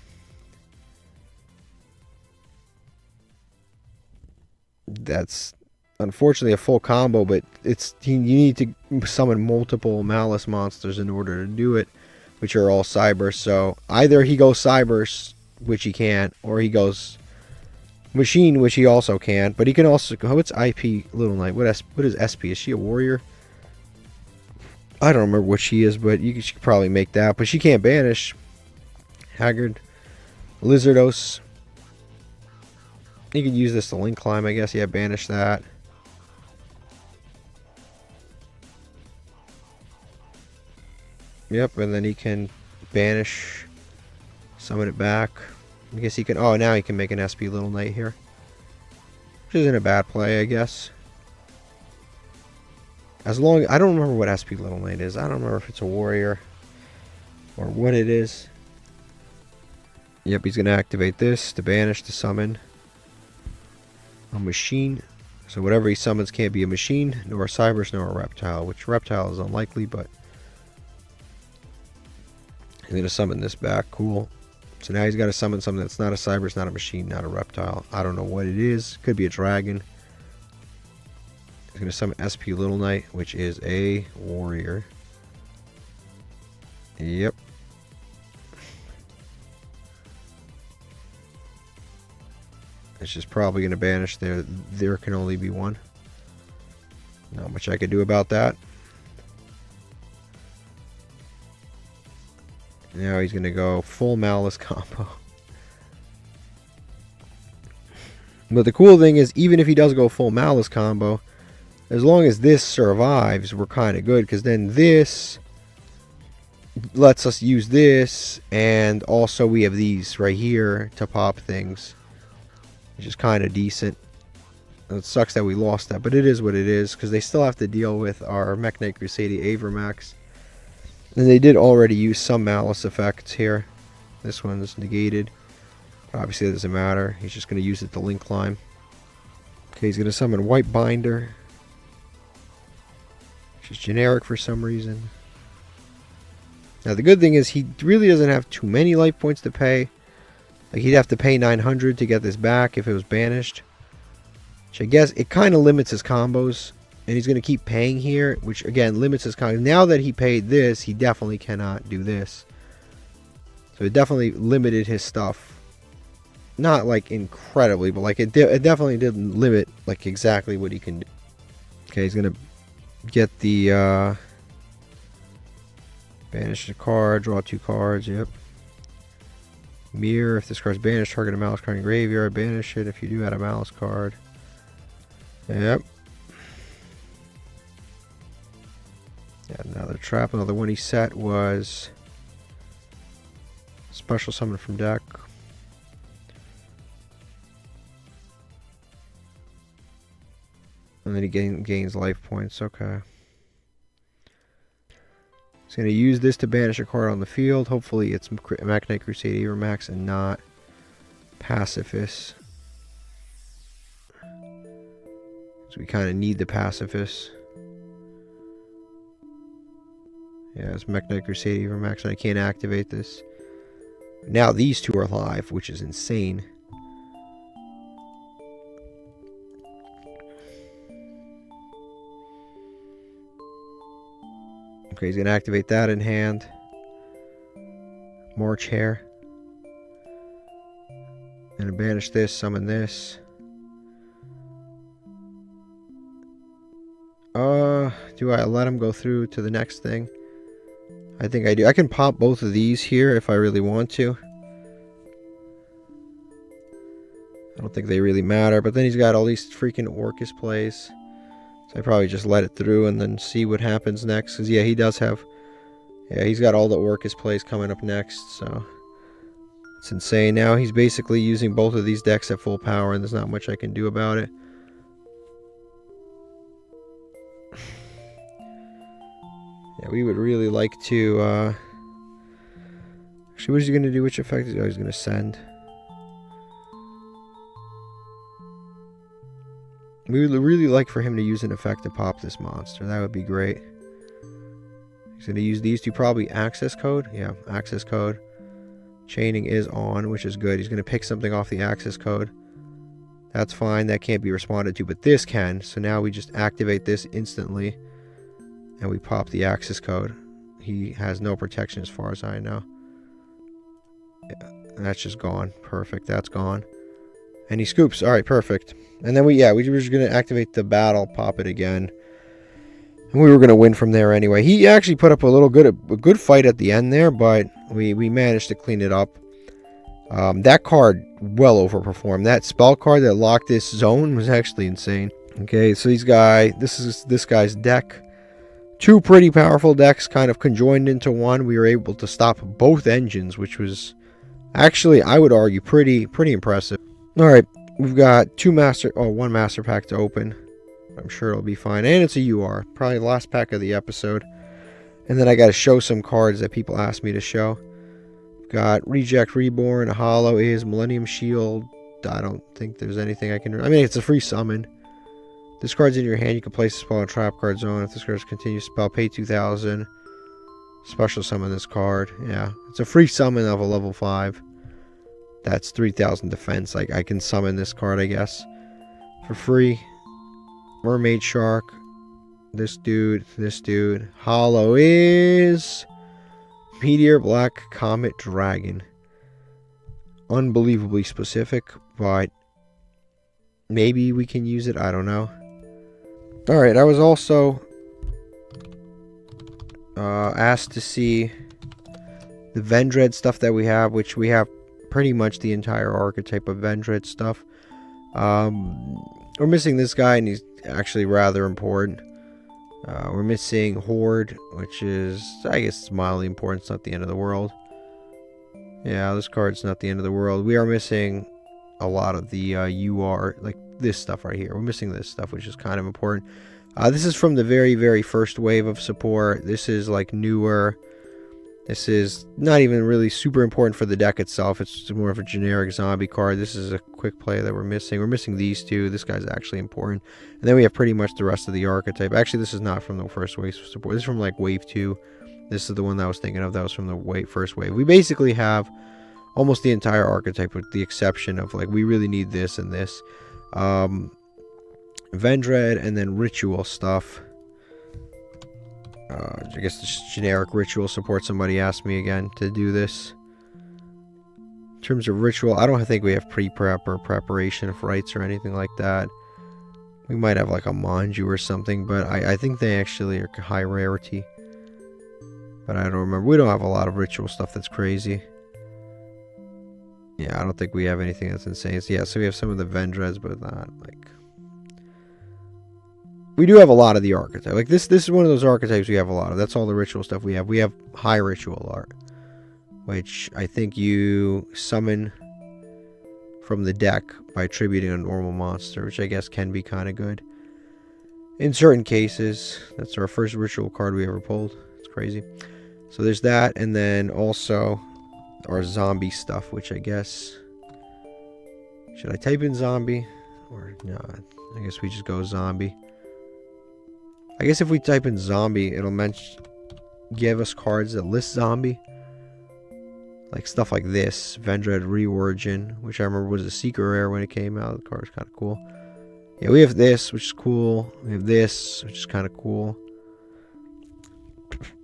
That's unfortunately a full combo, but you need to summon multiple Malice monsters in order to do it, which are all Cybers. So either he goes Cybers, which he can't, or he goes Machine, which he also can't. But he can also go. What's IP Little Knight? What is SP? Is she a warrior? I don't remember what she is, but she could probably make that. But she can't banish. Haggard. Lizardos. You could use this to link climb, I guess. Yeah, banish that. Yep, and then he can banish. Summon it back. I guess he can... Oh, now he can make an SP Little Knight here. Which isn't a bad play, I guess. As long... I don't remember what SP Little Knight is. I don't remember if it's a warrior. Or what it is. Yep, he's going to activate this to banish to summon a machine. So whatever he summons can't be a machine, nor a Cybers, nor a reptile. Which reptile is unlikely, but... He's going to summon this back. Cool. So now he's got to summon something that's not a Cybers, not a machine, not a reptile. I don't know what it is. Could be a dragon. He's going to summon SP Little Knight, which is a warrior. Yep. It's just probably going to banish there. There can only be one. Not much I could do about that. Now he's going to go full Malice combo. But the cool thing is, even if he does go full Malice combo, as long as this survives, we're kind of good. Because then this lets us use this. And also we have these right here to pop things. Which is kind of decent. It sucks that we lost that. But it is what it is. Because they still have to deal with our Mech Knight Crusade Avermax. And they did already use some Malice effects here. This one's negated. Obviously it doesn't matter. He's just going to use it to link climb. Okay, he's going to summon White Binder. Which is generic for some reason. Now the good thing is he really doesn't have too many life points to pay. Like he'd have to pay 900 to get this back if it was banished. Which I guess it kind of limits his combos. And he's going to keep paying here, which again limits his combos. Now that he paid this, he definitely cannot do this. So it definitely limited his stuff. Not like incredibly, but like it definitely did limit like exactly what he can do. Okay, he's going to get the banish a card, draw 2 cards, yep. Mirror, if this card's banished, target a Malice card in graveyard, banish it if you do add a Malice card. Yep. Another trap. Another one he set was special summon from deck. And then he gains life points. Okay. He's going to use this to banish a card on the field. Hopefully it's Mech Knight Crusade Avermax and not Pacifist. So we kind of need the Pacifist. Yeah, it's Mech Knight Crusade Avermax, and I can't activate this. Now these two are live, which is insane. Okay, he's going to activate that in hand. March Hare. Gonna banish this, summon this. Do I let him go through to the next thing? I think I do. I can pop both of these here if I really want to. I don't think they really matter, but then he's got all these freaking Orcus plays. So I probably just let it through and then see what happens next. Because, yeah, he does have... Yeah, he's got all the Orcus plays coming up next, so... It's insane. Now he's basically using both of these decks at full power, and there's not much I can do about it. Yeah, we would really like to, Actually, what is he going to do? Which effect is he going to send? We would really like for him to use an effect to pop this monster. That would be great. He's going to use these two, probably access code. Yeah, access code. Chaining is on, which is good. He's going to pick something off the access code. That's fine. That can't be responded to, but this can. So now we just activate this instantly. And we pop the access code. He has no protection as far as I know. Yeah, that's just gone. Perfect. That's gone. And he scoops. Alright, perfect. And then we were just going to activate the battle, pop it again. And we were going to win from there anyway. He actually put up a good fight at the end there, but we managed to clean it up. That card well overperformed. That spell card that locked this zone was actually insane. Okay, so this is this guy's deck. Two pretty powerful decks kind of conjoined into one. We were able to stop both engines, which was actually, I would argue, pretty impressive. Alright, we've got one master pack to open. I'm sure it'll be fine. And it's a UR. Probably the last pack of the episode. And then I got to show some cards that people asked me to show. We've got Reject Reborn, Hollow is Millennium Shield. I don't think there's anything I can... I mean, it's a free summon. This card's in your hand. You can place a spell in trap card zone. If this card continues spell, pay 2,000. Special summon this card. Yeah. It's a free summon of a level 5. That's 3,000 defense. I can summon this card, I guess. For free. Mermaid Shark. This dude. Hollow is... Meteor Black Comet Dragon. Unbelievably specific, but... maybe we can use it. I don't know. Alright, I was also asked to see the Vendread stuff that we have, which we have pretty much the entire archetype of Vendread stuff. We're missing this guy, and he's actually rather important. We're missing Horde, which is, I guess, it's mildly important. It's not the end of the world. Yeah, this card's not the end of the world. We are missing a lot of the UR, like this stuff right here. We're missing this stuff, which is kind of important. This is from the very, very first wave of support. This is like newer. This is not even really super important for the deck itself. It's more of a generic zombie card. This is a quick play that we're missing. We're missing these two. This guy's actually important. And then we have pretty much the rest of the archetype. Actually, this is not from the first wave of support. This is from like wave 2. This is the one that I was thinking of. That was from the first wave. We basically have almost the entire archetype, with the exception of, like, we really need this and this. Vendread, and then ritual stuff. I guess just generic ritual support. Somebody asked me again to do this. In terms of ritual, I don't think we have pre-prep or preparation of rites or anything like that. We might have like a Manju or something, but I think they actually are high rarity. But I don't remember. We don't have a lot of ritual stuff that's crazy. Yeah, I don't think we have anything that's insane. So yeah, so we have some of the Vendreads, but not like... We do have a lot of the archetype. Like this is one of those archetypes we have a lot of. That's all the ritual stuff we have. We have high ritual art, which I think you summon from the deck by attributing a normal monster, which I guess can be kind of good. In certain cases, that's our first ritual card we ever pulled. It's crazy. So there's that, and then also our zombie stuff, which I guess... Should I type in zombie? Or not? I guess we just go zombie. I guess if we type in zombie, it'll give us cards that list zombie. Like stuff like this. Vendread Reorigin, which I remember was a secret rare when it came out. The card's kind of cool. Yeah, we have this, which is cool. We have this, which is kind of cool.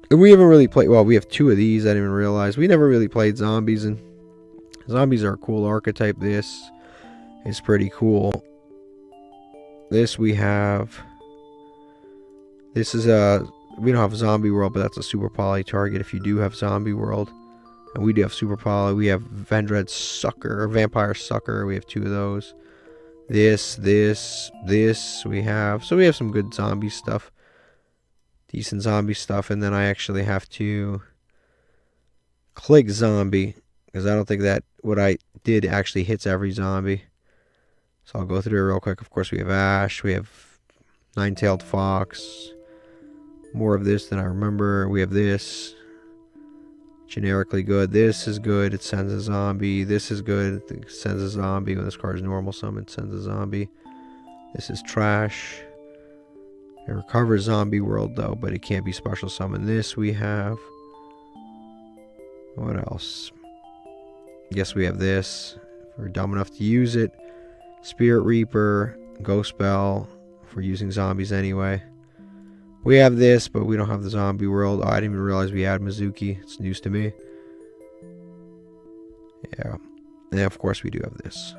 And we haven't really played... Well, we have two of these. I didn't even realize. We never really played zombies in Zombies are a cool archetype. This is pretty cool. This we have. This is a. We don't have Zombie World, but that's a Super Poly target. If you do have Zombie World, and we do have Super Poly, we have Vendred Sucker, or Vampire Sucker. We have 2 of those. This we have. So we have some good zombie stuff. Decent zombie stuff. And then I actually have to click zombie, because I don't think that what I did actually hits every zombie. So I'll go through it real quick. Of course, we have Ash. We have Nine-Tailed Fox. More of this than I remember. We have this. Generically good. This is good. It sends a zombie. This is good. It sends a zombie. When this card is normal summon, it sends a zombie. This is trash. It recovers Zombie World though, but it can't be special summon. This we have. What else? Guess we have this. If we're dumb enough to use it. Spirit Reaper. Ghost Bell. If we're using zombies anyway. We have this, but we don't have the Zombie World. Oh, I didn't even realize we had Mizuki. It's news to me. Yeah. And of course we do have this.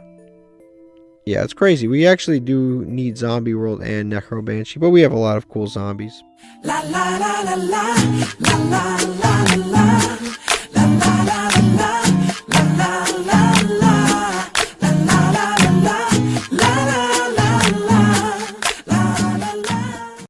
Yeah, it's crazy. We actually do need Zombie World and Necro Banshee, but we have a lot of cool zombies. La la la la la la la la la la.